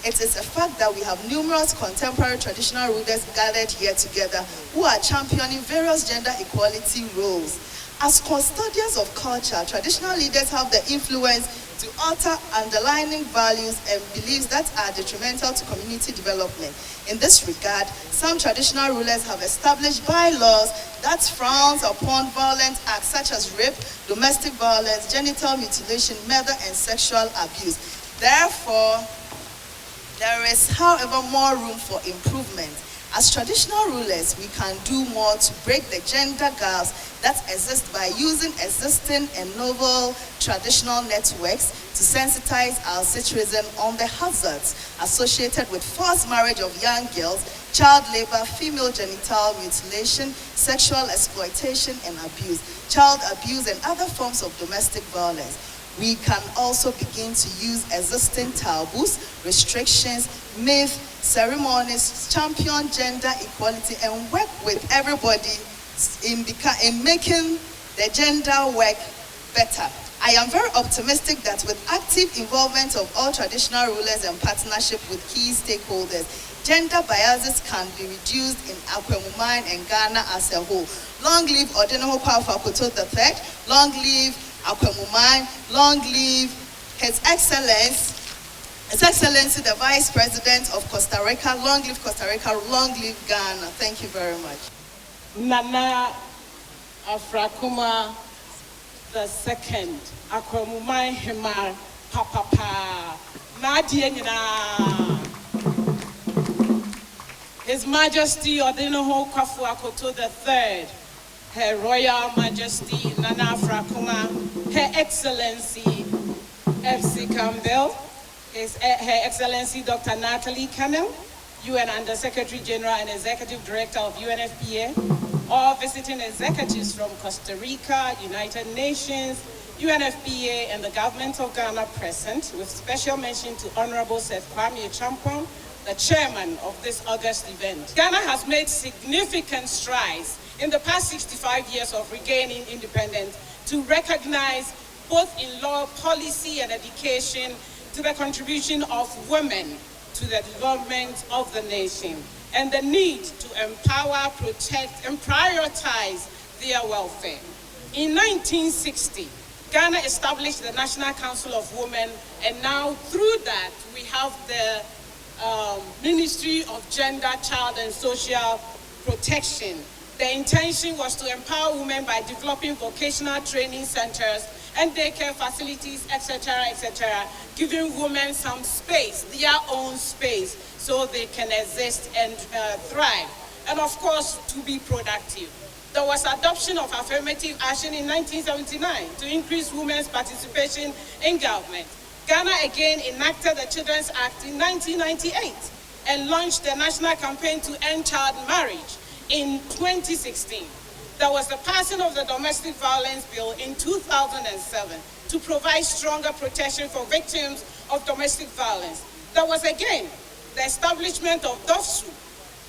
Speaker 16: It is a fact that we have numerous contemporary traditional rulers gathered here together who are championing various gender equality roles. As custodians of culture, traditional leaders have the influence to alter underlying values and beliefs that are detrimental to community development. In this regard, some traditional rulers have established bylaws that frowns upon violent acts such as rape, domestic violence, genital mutilation, murder, and sexual abuse. Therefore, there is, however, more room for improvement. As traditional rulers, we can do more to break the gender gaps that exist by using existing and novel traditional networks to sensitize our citizens on the hazards associated with forced marriage of young girls, child labor, female genital mutilation, sexual exploitation and abuse, child abuse, and other forms of domestic violence. We can also begin to use existing taboos, restrictions, myths, ceremonies, champion gender equality, and work with everybody in making the gender work better. I am very optimistic that with active involvement of all traditional rulers and partnership with key stakeholders, gender biases can be reduced in Akwamuhene and Ghana as a whole. Long live Odeneho Kwafu III, long live Akwamuhene, long live His Excellency the Vice President of Costa Rica, long live Costa Rica, long live Ghana. Thank you very much.
Speaker 17: Nana Afrakuma II, Akwamuhene Hema Papa Nadiena. His Majesty Odeneho Kwafu III, Her Royal Majesty Nana Afrakuma, Her Excellency Epsy Campbell, Her Excellency Dr. Natalie Canel, UN Under-Secretary General and Executive Director of UNFPA, all visiting executives from Costa Rica, United Nations, UNFPA, and the government of Ghana present, with special mention to Honorable Seth Kwame Champong, the chairman of this August event. Ghana has made significant strides in the past 65 years of regaining independence to recognize both in law, policy, and education to the contribution of women to the development of the nation and the need to empower, protect, and prioritize their welfare. In 1960, Ghana established the National Council of Women, and now through that, we have the Ministry of Gender, Child, and Social Protection. The intention was to empower women by developing vocational training centers and daycare facilities, etc., giving women some space, their own space, so they can exist and thrive. And of course, to be productive. There was adoption of affirmative action in 1979 to increase women's participation in government. Ghana again enacted the Children's Act in 1998 and launched the national campaign to end child marriage in 2016. There was the passing of the Domestic Violence Bill in 2007 to provide stronger protection for victims of domestic violence. There was again the establishment of DOFSU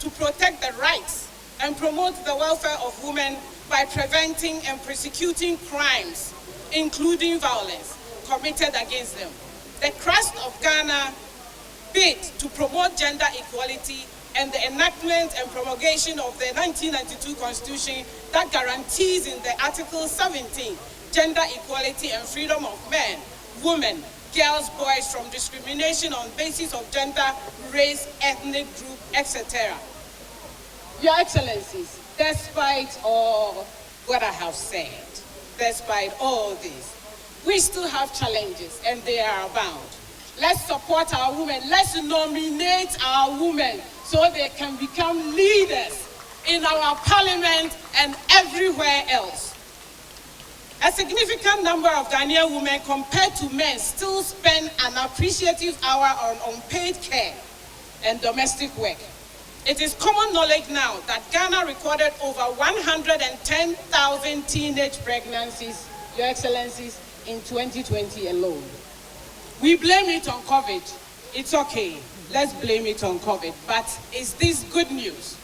Speaker 17: to protect the rights and promote the welfare of women by preventing and prosecuting crimes, including violence, committed against them. The crust of Ghana bid to promote gender equality and the enactment and promulgation of the 1992 Constitution that guarantees in the Article 17 gender equality and freedom of men, women, girls, boys from discrimination on basis of gender, race, ethnic group, etc. Your Excellencies, despite all what I have said, despite all this, we still have challenges and they are abound. Let's support our women. Let's nominate our women so they can become leaders in our parliament and everywhere else. A significant number of Ghanaian women compared to men still spend an appreciative hour on unpaid care and domestic work. It is common knowledge now that Ghana recorded over 110,000 teenage pregnancies, Your Excellencies, in 2020 alone. We blame it on COVID. It's okay. Let's blame it on COVID. But is this good news?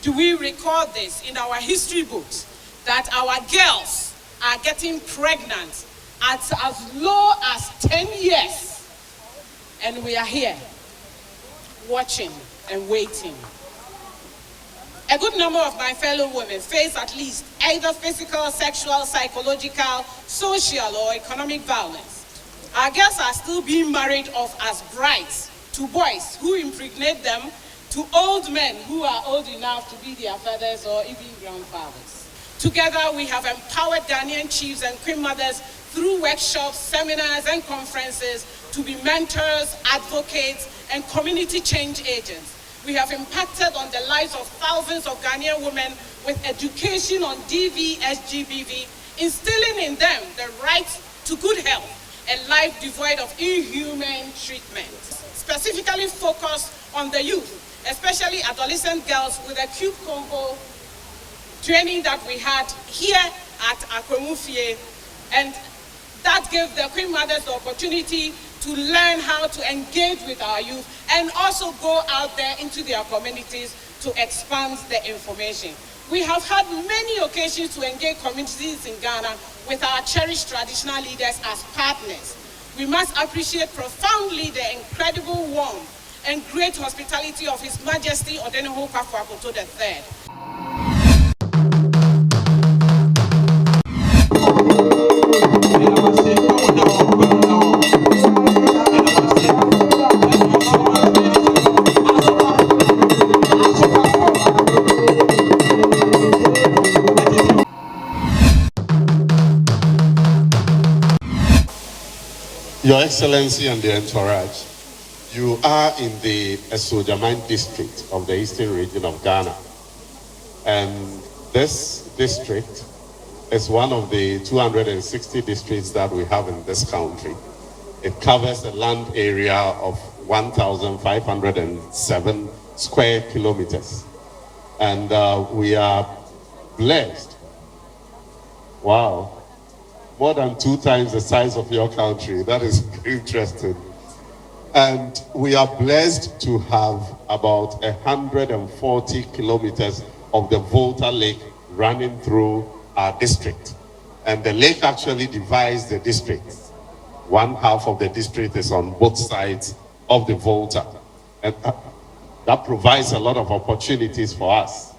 Speaker 17: Do we record this in our history books that our girls are getting pregnant at as low as 10 years? And we are here watching and waiting. A good number of my fellow women face at least either physical, sexual, psychological, social, or economic violence. Our girls are still being married off as brides to boys who impregnate them, to old men who are old enough to be their fathers or even grandfathers. Together, we have empowered Ghanaian chiefs and queen mothers through workshops, seminars, and conferences to be mentors, advocates, and community change agents. We have impacted on the lives of thousands of Ghanaian women with education on DV, SGBV, instilling in them the right to good health and life devoid of inhuman treatment. Specifically focused on the youth, especially adolescent girls, with a cube combo training that we had here at Akwamuhene, and that gave the Queen Mothers the opportunity to learn how to engage with our youth and also go out there into their communities to expand the information. We have had many occasions to engage communities in Ghana with our cherished traditional leaders as partners. We must appreciate profoundly the incredible warmth and great hospitality of His Majesty Odeneho Kwafu III.
Speaker 18: Your Excellency and the entourage, you are in the Esojaman district of the eastern region of Ghana. And this district is one of the 260 districts that we have in this country. It covers a land area of 1,507 square kilometers. And we are blessed. Wow. More than 2 times the size of your country. That is interesting. And we are blessed to have about 140 kilometers of the Volta Lake running through our district. And the lake actually divides the district. One half of the district is on both sides of the Volta. And that provides a lot of opportunities for us.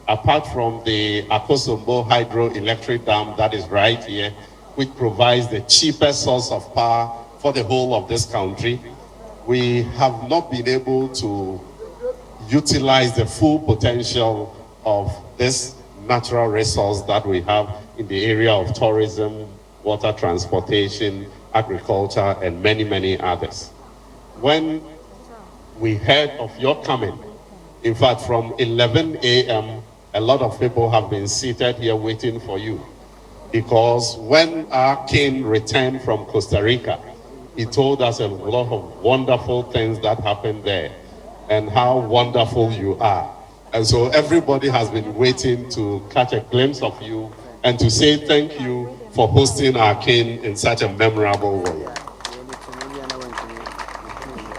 Speaker 18: Apart from the Akosombo hydroelectric dam that is right here, which provides the cheapest source of power for the whole of this country, we have not been able to utilize the full potential of this natural resource that we have in the area of tourism, water transportation, agriculture, and many, many others. When we heard of your coming, in fact, from 11 a.m., a lot of people have been seated here waiting for you. Because when our king returned from Costa Rica, he told us a lot of wonderful things that happened there and how wonderful you are. And so everybody has been waiting to catch a glimpse of you and to say thank you for hosting our king in such a memorable way.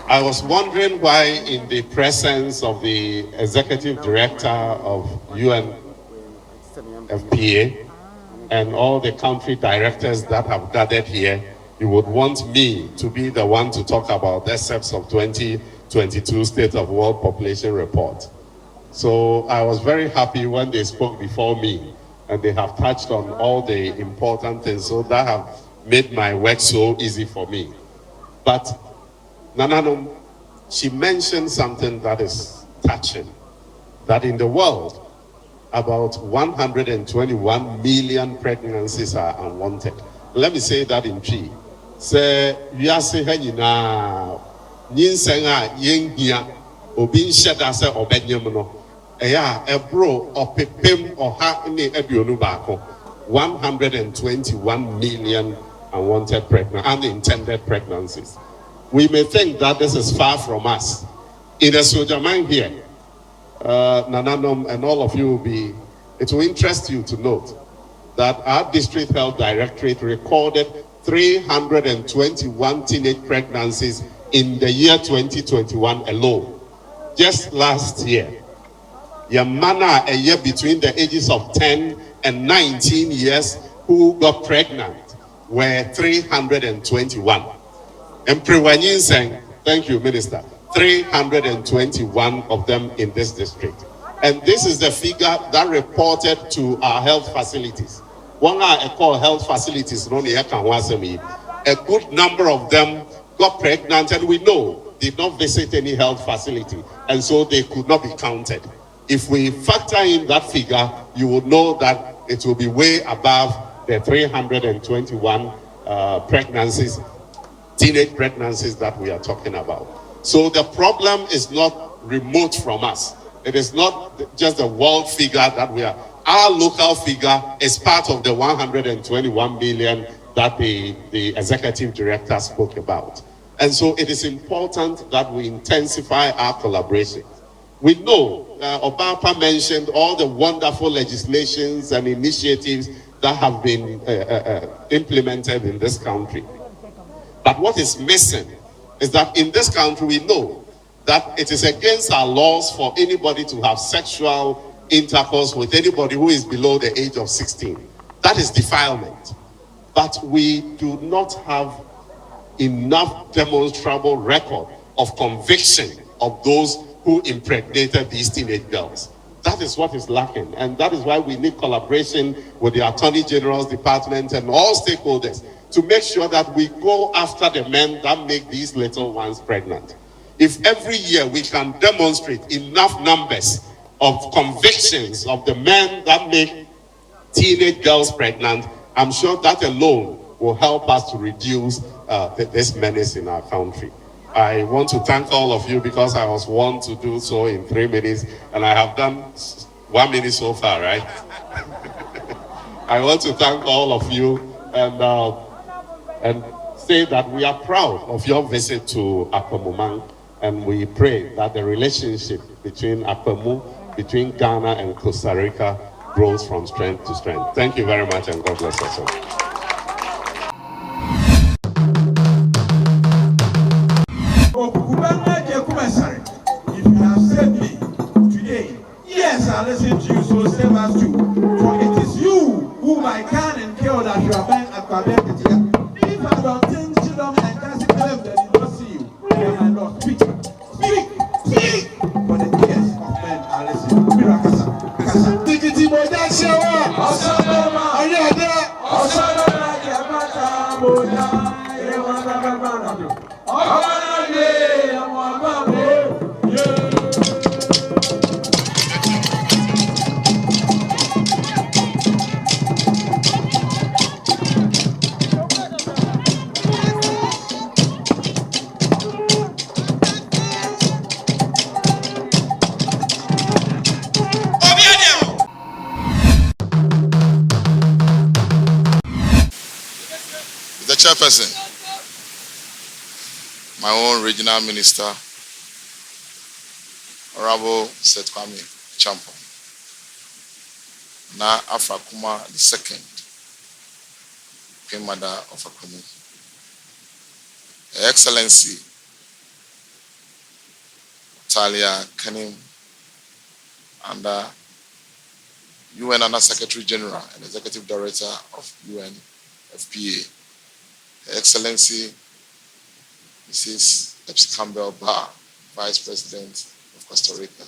Speaker 18: I was wondering why, in the presence of the executive director of UN FPA, and all the country directors that have gathered here, you would want me to be the one to talk about excerpts of 2022 State of World Population Report. So I was very happy when they spoke before me, and they have touched on all the important things, so that have made my work so easy for me. But Nananum, she mentioned something that is touching, that in the world, about 121 million pregnancies are unwanted. Let me say that in G. Say, yase hanyina, nyinsenga yengia, obin sheda se obenyemuno. Eya, ebro, opepem, oha, ne ebionu bako. 121 million unwanted unintended pregnancies. We may think that this is far from us. In the Sojaman here, Nananom and all of you it will interest you to note that our district health directorate recorded 321 teenage pregnancies in the year 2021 alone. Just last year, Yamana, a year between the ages of 10 and 19 years who got pregnant were 321. And Prewanyin saying, thank you, Minister, 321 of them in this district. And this is the figure that reported to our health facilities. One I call health facilities, a good number of them got pregnant, and we know did not visit any health facility, and so they could not be counted. If we factor in that figure, you will know that it will be way above the 321 pregnancies, teenage pregnancies that we are talking about. So the problem is not remote from us. It is not just the world figure that we are. Our local figure is part of the 121 million that the executive director spoke about. And so it is important that we intensify our collaboration. We know, Obama mentioned all the wonderful legislations and initiatives that have been implemented in this country. But what is missing is that in this country, we know that it is against our laws for anybody to have sexual intercourse with anybody who is below the age of 16. That is defilement. But we do not have enough demonstrable record of conviction of those who impregnated these teenage girls. That is what is lacking. And that is why we need collaboration with the Attorney General's Department and all stakeholders to make sure that we go after the men that make these little ones pregnant. If every year we can demonstrate enough numbers of convictions of the men that make teenage girls pregnant, I'm sure that alone will help us to reduce this menace in our country. I want to thank all of you because I was warned to do so in 3 minutes, and I have done 1 minute so far, right? I want to thank all of you and say that we are proud of your visit to Akwamuhene, and we pray that the relationship between Akwamu, between Ghana and Costa Rica grows from strength to strength. Thank you very much, and God bless us all.
Speaker 13: If you have saved me today, yes, I listen to you, so same as you. For it is you whom I can and kill that you are buying at Quabec. If I don't think children and can't them, then you don't see you. Then I not speak. Speak! Speak! For the ears of men are listening. Mirakasa. Kasa. Tikiti Moja Shewa! Osadoma! Ayada! Osadoma! Yamata Moja! Yamata
Speaker 19: The chairperson, my own regional minister, Honorable Seth Kwame Champo, na Afrakuma II, Queen Mother of Akwamu, Her Excellency Talia Kanim, and UN Under Secretary General and Executive Director of UNFPA, Her Excellency Mrs. Epsy Barr, Vice President of Costa Rica,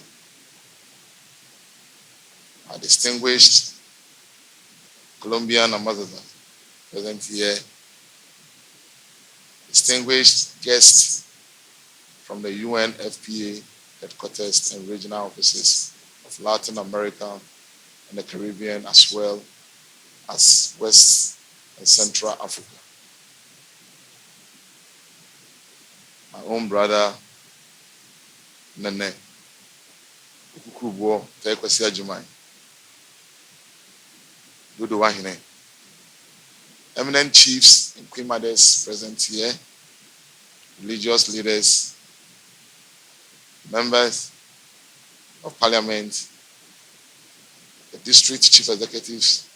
Speaker 19: our distinguished Colombian Ambassador present here, distinguished guests from the UNFPA headquarters and regional offices of Latin America and the Caribbean, as well as West and Central Africa. My own brother, Nene, Ukukubo, Tekwesi Ajumai, Dodo Wahine, eminent chiefs and queen mothers present here, religious leaders, members of parliament, the district chief executives,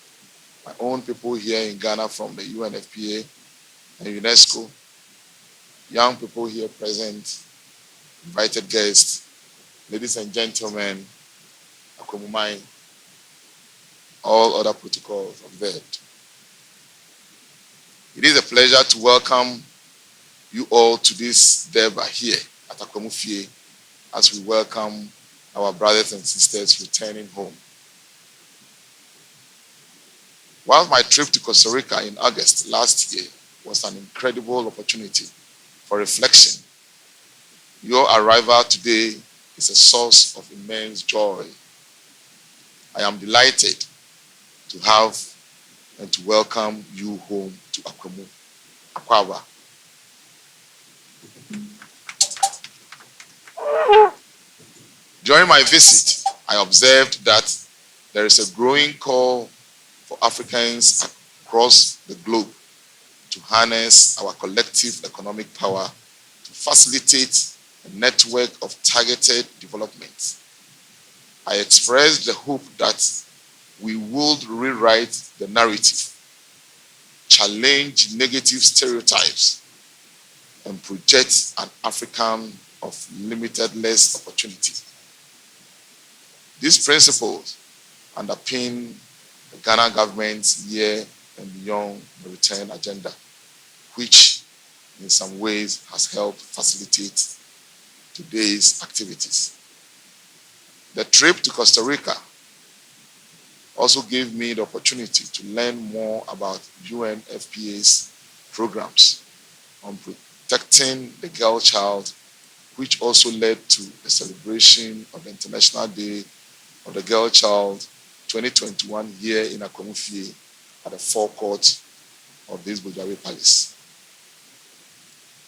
Speaker 19: my own people here in Ghana from the UNFPA and UNESCO, young people here present, invited guests, ladies and gentlemen, Akwamuhene, all other protocols observed. It is a pleasure to welcome you all to this Deba here at Akwamuhene as we welcome our brothers and sisters returning home. While my trip to Costa Rica in August last year was an incredible opportunity for reflection, your arrival today is a source of immense joy. I am delighted to have and to welcome you home to Akwaaba. During my visit, I observed that there is a growing call for Africans across the globe to harness our collective economic power to facilitate a network of targeted development. I expressed the hope that we would rewrite the narrative, challenge negative stereotypes, and project an African of limitless opportunity. These principles underpin the Ghana government's year and beyond the return agenda, which in some ways has helped facilitate today's activities. The trip to Costa Rica also gave me the opportunity to learn more about UNFPA's programs on protecting the girl child, which also led to the celebration of the International Day of the Girl Child 2021 here in Akwamuhene at the forecourt of this Bojawe Palace.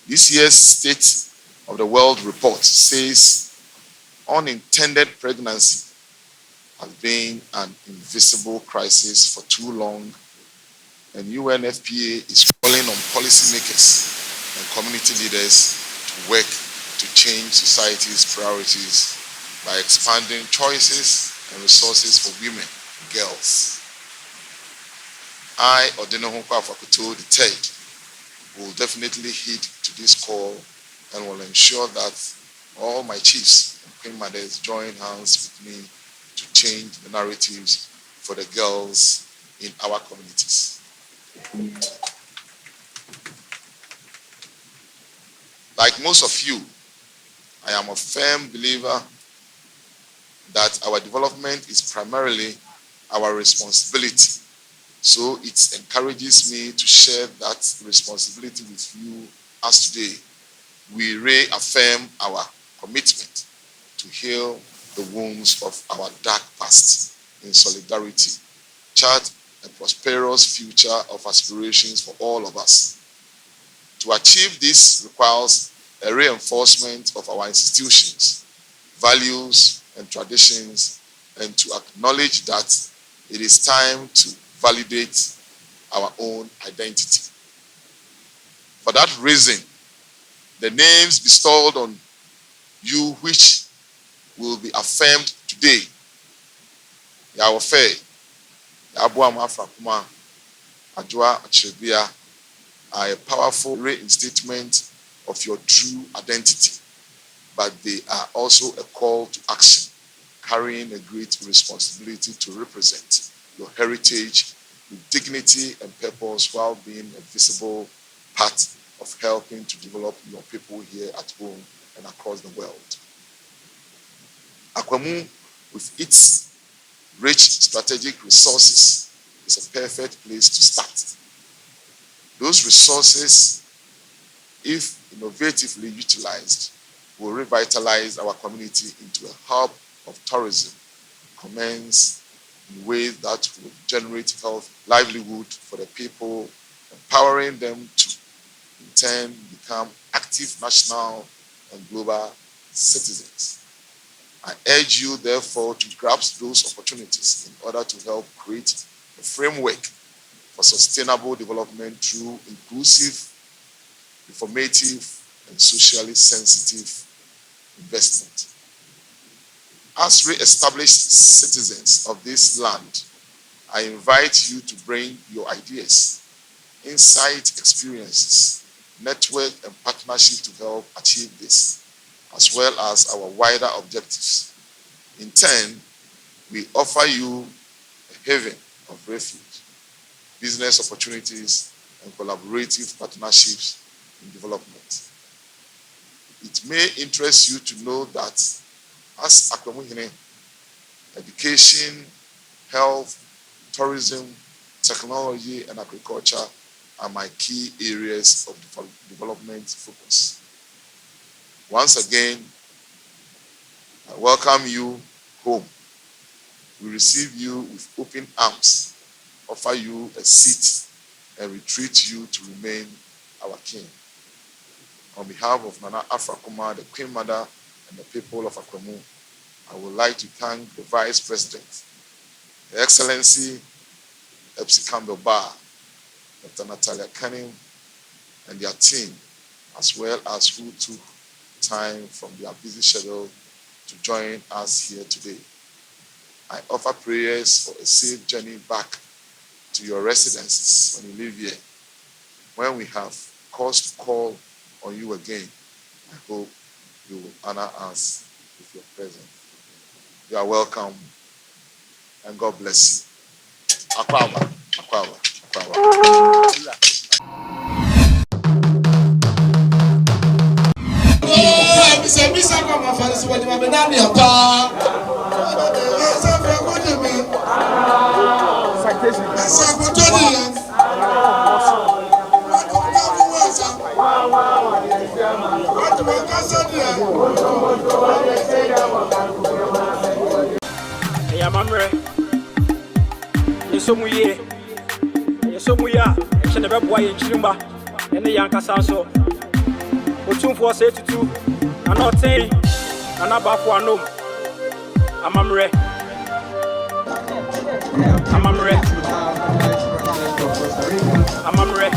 Speaker 19: This year's State of the World report says unintended pregnancy has been an invisible crisis for too long, and UNFPA is calling on policymakers and community leaders to work to change society's priorities by expanding choices and resources for women and girls. I, Odinohunko Afakuto III, will definitely heed to this call and will ensure that all my chiefs and queen mothers join hands with me to change the narratives for the girls in our communities. Like most of you, I am a firm believer that our development is primarily our responsibility. So it encourages me to share that responsibility with you as today we reaffirm our commitment to heal the wounds of our dark past in solidarity, chart a prosperous future of aspirations for all of us. To achieve this requires a reinforcement of our institutions, values, and traditions, and to acknowledge that it is time to validate our own identity. For that reason, the names bestowed on you which will be affirmed today, Yawofe, Yabuam Afrakuma, Ajwa Achebia, are a powerful reinstatement of your true identity, but they are also a call to action. carrying a great responsibility to represent your heritage with dignity and purpose while being a visible part of helping to develop your people here at home and across the world. Akwamu, with its rich strategic resources, is a perfect place to start. Those resources, if innovatively utilized, will revitalize our community into a hub of tourism, commence in ways that will generate health, livelihood for the people, empowering them to in turn become active national and global citizens. I urge you, therefore, to grasp those opportunities in order to help create a framework for sustainable development through inclusive, informative, and socially sensitive investment. As re-established citizens of this land, I invite you to bring your ideas, insight, experiences, network, and partnership to help achieve this, as well as our wider objectives. In turn, we offer you a haven of refuge, business opportunities, and collaborative partnerships in development. It may interest you to know that as Akwamuhene, education, health, tourism, technology, and agriculture are my key areas of development focus. Once again, I welcome you home. We receive you with open arms, offer you a seat, and retreat you to remain our king. On behalf of Nana Afra Kuma, the Queen Mother, and the people of Akwamu, I would like to thank the Vice President, Her Excellency Epsy Barr, Dr. Natalia Kanem, and their team, as well as who took time from their busy schedule to join us here today. I offer prayers for a safe journey back to your residences when you live here. When we have cause to call on you again, I hope you will honor us with your presence. You are welcome, and God bless you. Akwawa, Akwawa, Akwawa.
Speaker 3: Amammre Nie Yesomuya Chenebe boy Chimba and the Yankasa so Otumfo say tutu and not saying and Akwamuhene Amammre Amammre Amammre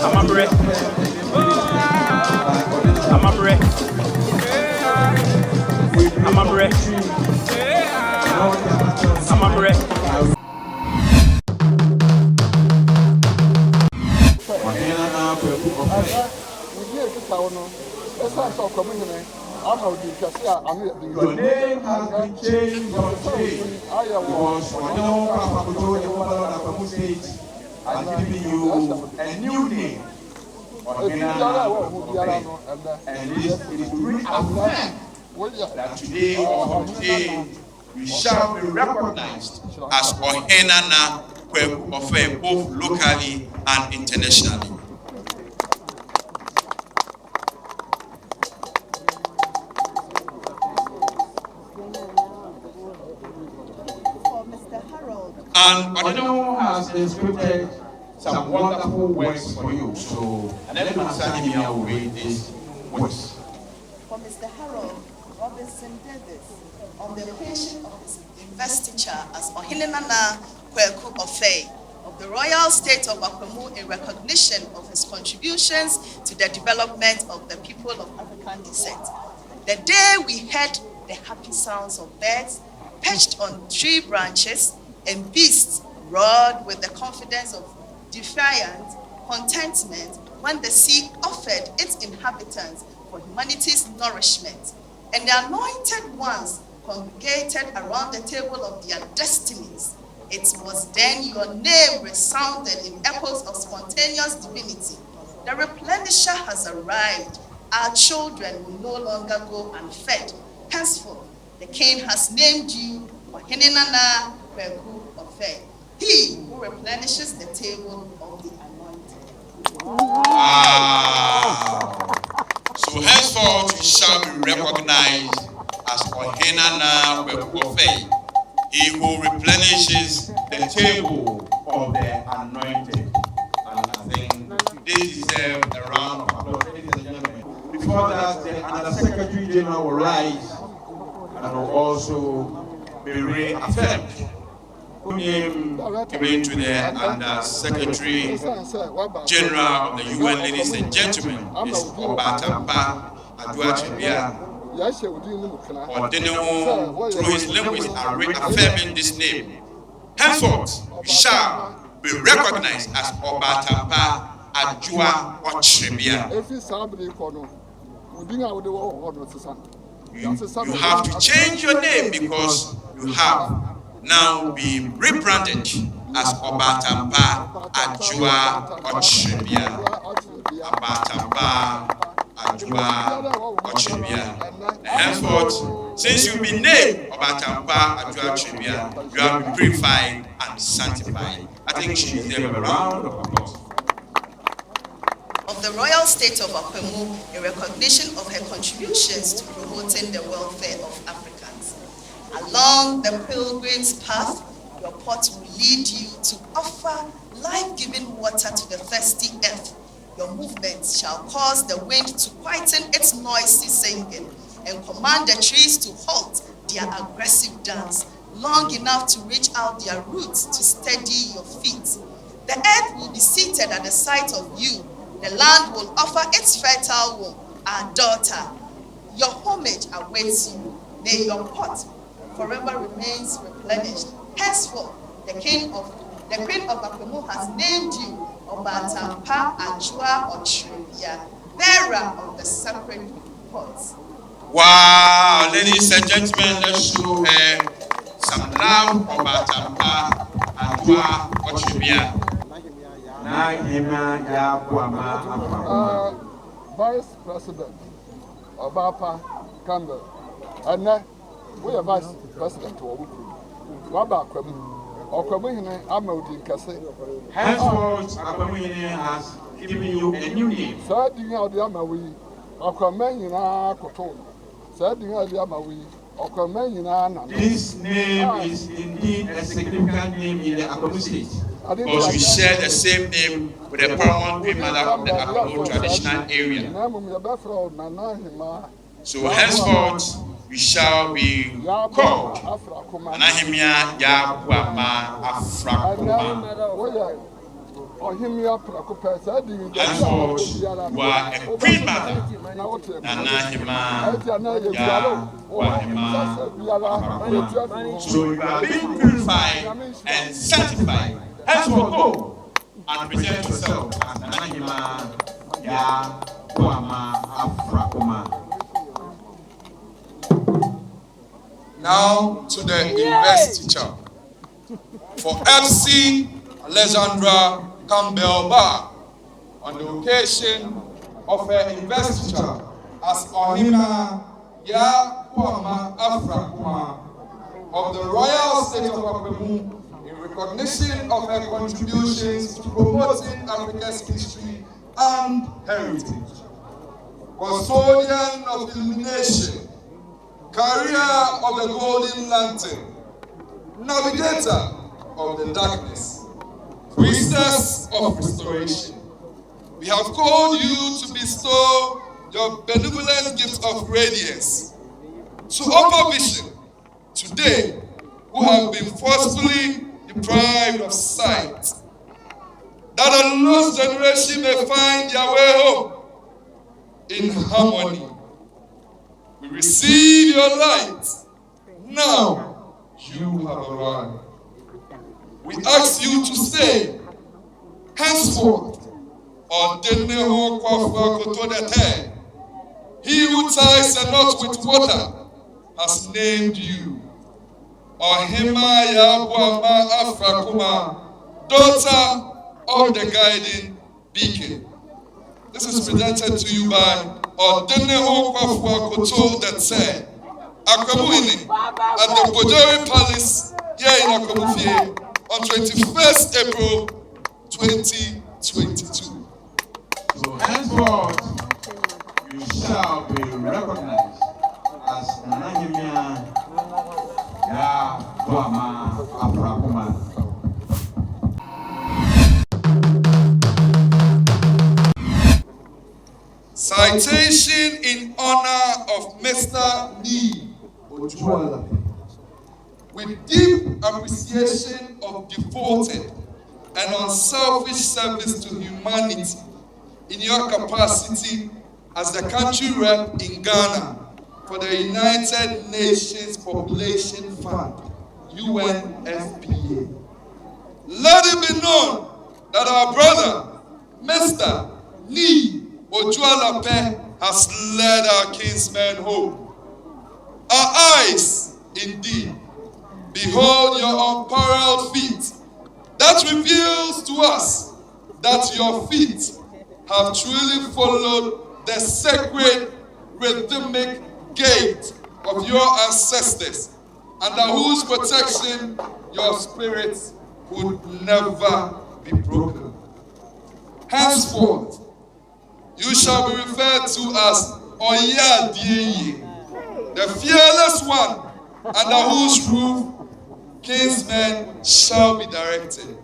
Speaker 3: Amammre Amammre Amammre Amammre
Speaker 14: Your name has been changed on today because Akwamu State has given you a new name. And it is to reaffirm that today or from today we shall be recognized
Speaker 1: as Ohenana Kweku both locally and internationally.
Speaker 14: And Odino has scripted some wonderful words for you. So, and let me will read these words.
Speaker 16: For Mr. Harold Robinson Davis, on the occasion of his investiture as Ohenana Kweku of the Royal State of Akwamu in recognition of his contributions to the development of the people of African descent. The day we heard the happy sounds of birds perched on tree branches and beasts roared with the confidence of defiant contentment when the sea offered fed its inhabitants for humanity's nourishment, and the anointed ones congregated around the table of their destinies. It was then your name resounded in echoes of spontaneous divinity. The replenisher has arrived. Our children will no longer go unfed. Henceforth, the king has named you Ohene Nana Kweku Ofe, he who replenishes the table of the anointed.
Speaker 1: Wow. So henceforth you shall be recognized as Ohene Nana Kweku Ofe, he who replenishes the table of the anointed. And I think this deserves a round of applause, ladies and gentlemen. Before that, the Under-Secretary General will rise and will also be reaffirmed. Name given to the Under-Secretary General of the UN, ladies and gentlemen, is Obatampa Aduachibia. Through his linguists are reaffirming this name. Henceforth, you shall be recognized as Obatampa Adua Ochrebia. You have to change your name because you have now been rebranded as Obatampa Adua Ochrebia. Obatampa Adua Ochrebia. Henceforth, since you've been named Obatampa Adua Ochrebia, you have been purified and sanctified. I think she deserves a round of applause.
Speaker 16: Of the royal state of Akwamuhene in recognition of her contributions to promoting the welfare of Africans. Along the pilgrim's path, your pot will lead you to offer life-giving water to the thirsty earth. Your movements shall cause the wind to quieten its noisy singing and command the trees to halt their aggressive dance long enough to reach out their roots to steady your feet. The earth will be seated at the sight of you. The land will offer its fertile womb, our daughter. Your homage awaits you. May your pot forever remains replenished. Henceforth, the Queen of Akwamuhene has named you Obatampa Adua Ochrebia, bearer of the sacred pots.
Speaker 1: Wow, ladies and gentlemen, let's show her some love. Obatampa Adua Ochrebia.
Speaker 10: Vice President Obapa Campbell, and we are Vice President Akwamuhene Amammre Nie.
Speaker 14: Henceforth, Akwamuhene has given you a new name. This name is indeed a significant name in the Akwamu state.
Speaker 1: Because we share the same name with the paramount Queen Mother of the Akwamu traditional area. So henceforth, we shall be called Anahimia Yabuama Afrakuma. Henceforth, you are a Queen Mother. Anahima Yabuama Afrakuma. So you are being purified and sanctified. Henceforth, go and present yourself as Anahima Yabuama Afrakuma.
Speaker 20: Now to the investiture. For Epsy Alexandra Campbell Barr, on the occasion of her investiture as Ohene Yabuama Afrakuma of the Royal State of Akwamuhene in recognition of her contributions to promoting Africa's history and heritage. Custodian of illumination, carrier of the golden lantern, navigator of the darkness, priestess of restoration. We have called you to bestow your benevolent gift of radiance to offer vision today who have been forcefully deprived of sight, that a lost generation may find their way home in harmony. We receive your light. Now you have arrived. We ask you to stay henceforth Odeneho Kwafuakoto III. He who ties a knot with water has named you. Ohima Yabuama Afrakuma, daughter of the guiding beacon. This is presented to you by Odeneho Kwafuakoto III, Akwamuhene, at the Bodori Palace here in Akwamuhene on 21st April 2022.
Speaker 13: So henceforth, you shall be recognized as Nanahimia Ya Buama Afrakuma.
Speaker 20: Citation in honor of Mr. Nie Ojuala. With deep appreciation of devoted and unselfish service to humanity in your capacity as the country rep in Ghana for the United Nations Population Fund, UNFPA. Let it be known that our brother, Mr. Nie Ojuala has led our kinsmen home. Our eyes, indeed, behold your unparalleled feet. That reveals to us that your feet have truly followed the sacred rhythmic gait of your ancestors, under whose protection your spirits would never be broken. Henceforth, you shall be referred to as Oyadieye, the fearless one, under whose roof kinsmen shall be directed.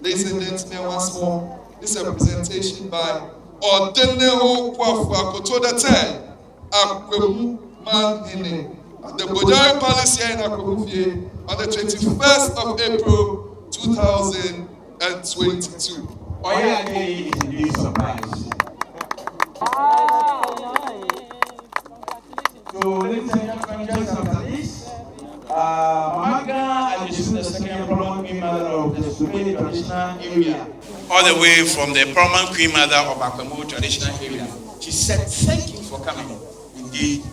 Speaker 20: Ladies and gentlemen, once more, this is a presentation by Odeneho Kwafuakoto III, Akwamuhene, at the Bodari Palace here in Akwamuhene on the 21st of April 2022.
Speaker 13: Oyadieye is indeed surprised. So, ladies and gentlemen, just after this, Amammre Nie is the second prominent queen mother of the Suwede traditional area.
Speaker 1: All the way from the paramount queen mother of Akwamuhene traditional area. She said, thank you for coming. Indeed,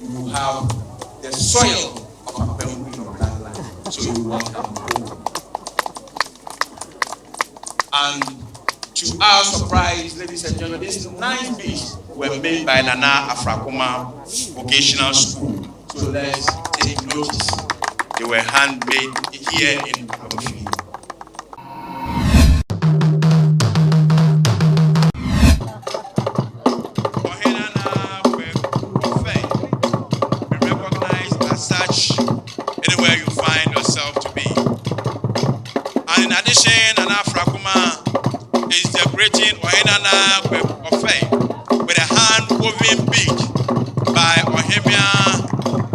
Speaker 1: you have the soil of Akwamuhene of that land. So you welcome home. And to our surprise, ladies and gentlemen, these nice beads were made by Nana Afrakuma Vocational School. So let's take notice. They were handmade here in Akwamuhene. Be recognized as such anywhere you find yourself to be. And in addition, Nana Afrakuma is decorating Ohenana Ofe with a hand-woven bead by Ohemia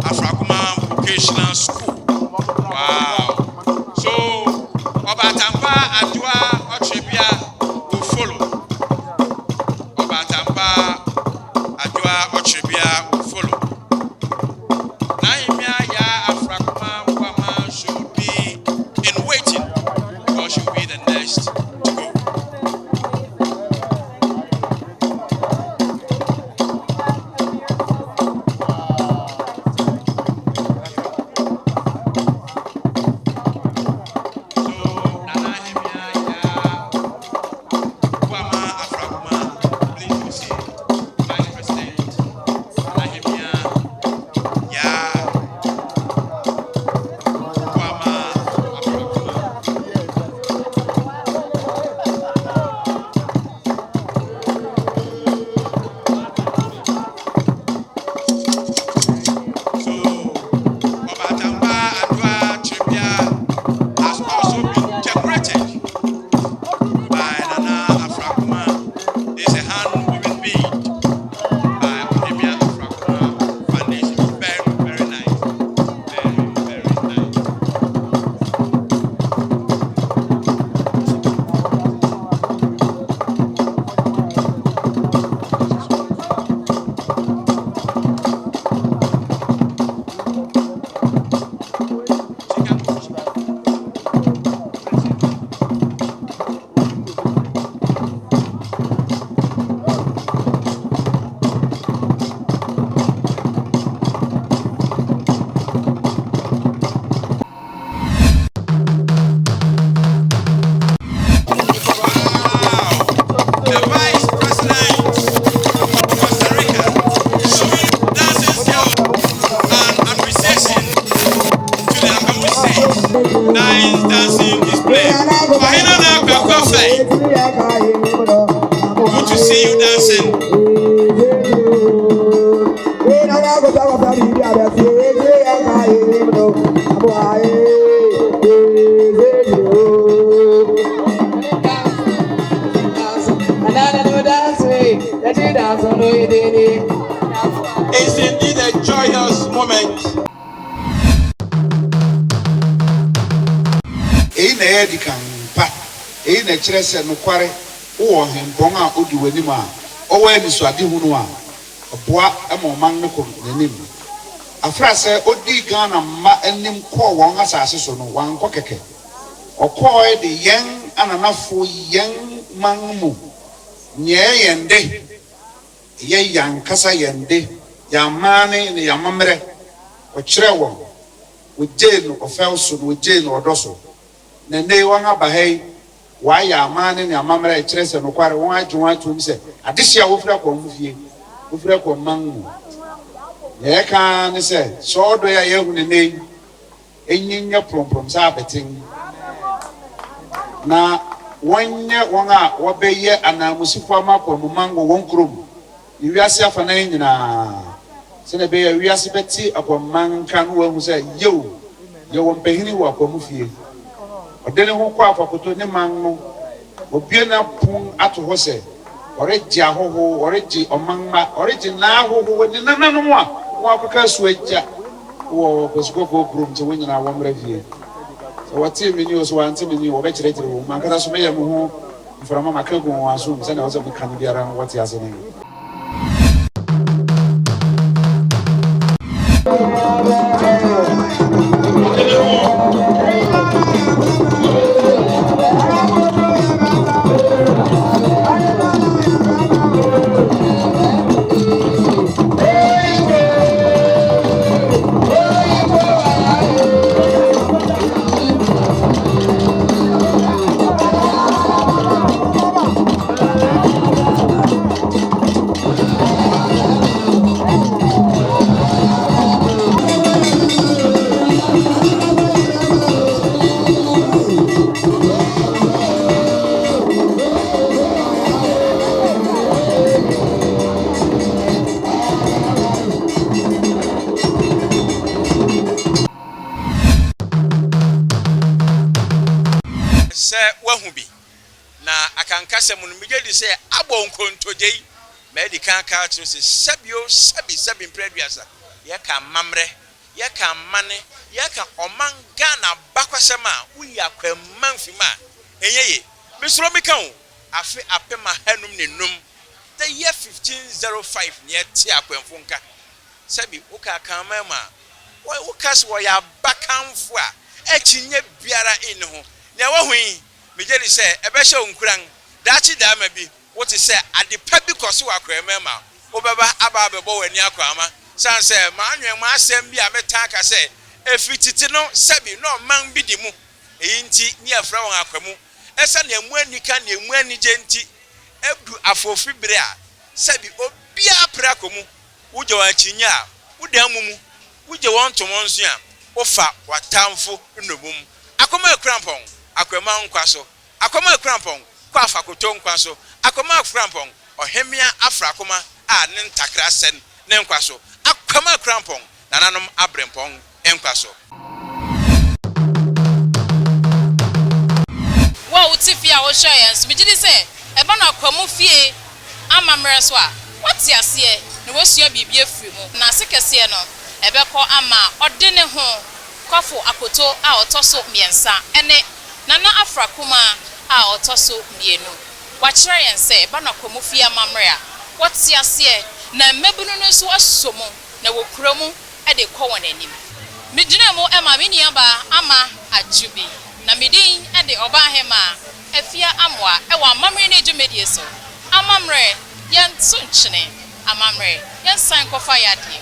Speaker 1: Afrakuma Vocational School. Wow. So, Obatampa Adwa Ochebia will follow. Obatampa Adwa Ochebia will follow. Naimia Ya Afrakuma Wama should be in waiting because she'll be the next to go.
Speaker 14: It's indeed a joyous moment.
Speaker 12: Na yedi kan pa na kire se no kware wo hempon a odi wanim a owa ni so ade hu no a oboa ma man ne ko nanim afra se odi Ghana ma anim ko won asase so no wan ko keke okọ de yen ananafo yen man mu nye yende ye yan kasa yende ya mane ne ya mamre o kire won o jeno o felso o jeno odoso na ne wan abahai wa ya mane ne amamre kire se no kware won adwon atum se adehia wo fira ko mfie wo fira ko man mu ye ka ne se so do ya ye hu ne enyinya promprom sa betin na wonye won a wobeye anamusifo amakọ mu mango won krom ni wiase afana nyina se na be ya wiase beti akọman kan wo hu se ye won pehini wo akọmu fie odene ho kwa afakoto ne man no obie na pun ato ho se oreji ahoho oreji omanma oreji na ahoho ni nananu mo a wo akọka su agya wo kosikoko krom te wonyina wo mra fie so what you mean was one thing you over to man kada so me ho from mama kago won aso se na o se me kan biara what you asking
Speaker 1: Akankasem no migedi se abonkontoje medi kan ka tro se sabi mpreduasa ye ka mamre ye ka mane ye ka oman Ghana bakwasem a uyi akwamman fima enyeye misro mi kan afi apema hanum ne num the year 1505 ne ti akwamfunka sabi uka kan mama wo kas wo ya bakanfo a echinye biara inho ne wo hui migeli se ebehye onkuran dachi da ma bi what is say adepa bi koso akwama ma obeba aba bebo wani akwama san se ma anwen ma asem bi a meta aka se efititi no sebi no man bi di mu eyinti ni afra won akwamu esa na emu anika na emu anije nti edu afofi bere a sebi obi apra komu wuje wa chinya wudan mumu wuje won tomonso a ofa watamfo nnobum akoma krampon akwama nkwaso akoma krampon kwa fakoto nkwaso akoma krampon ohemia afrakoma a ne ntakra sen ne nkwaso akoma krampon nananom abrempon nkwaso
Speaker 2: wo utifia wo shoyens bijidi se eba na kwamu fie amamre so a wati ase ne wosua bibie firi mu na sekese no ebekọ ama odene ho kwafo akoto a otoso miensa ene nana afrakoma a otoso mienu wachire yense eba na kwamu fie amamre a wati ase na mebunu no so asomo na wokuramu ede kọ wonanim mijina mu ema miniaba ama ajubi na midin ede oba hema afia amwa ewa Amammre Nie dwumedie so Amammre yen sunchene Amammre yen san kofa yade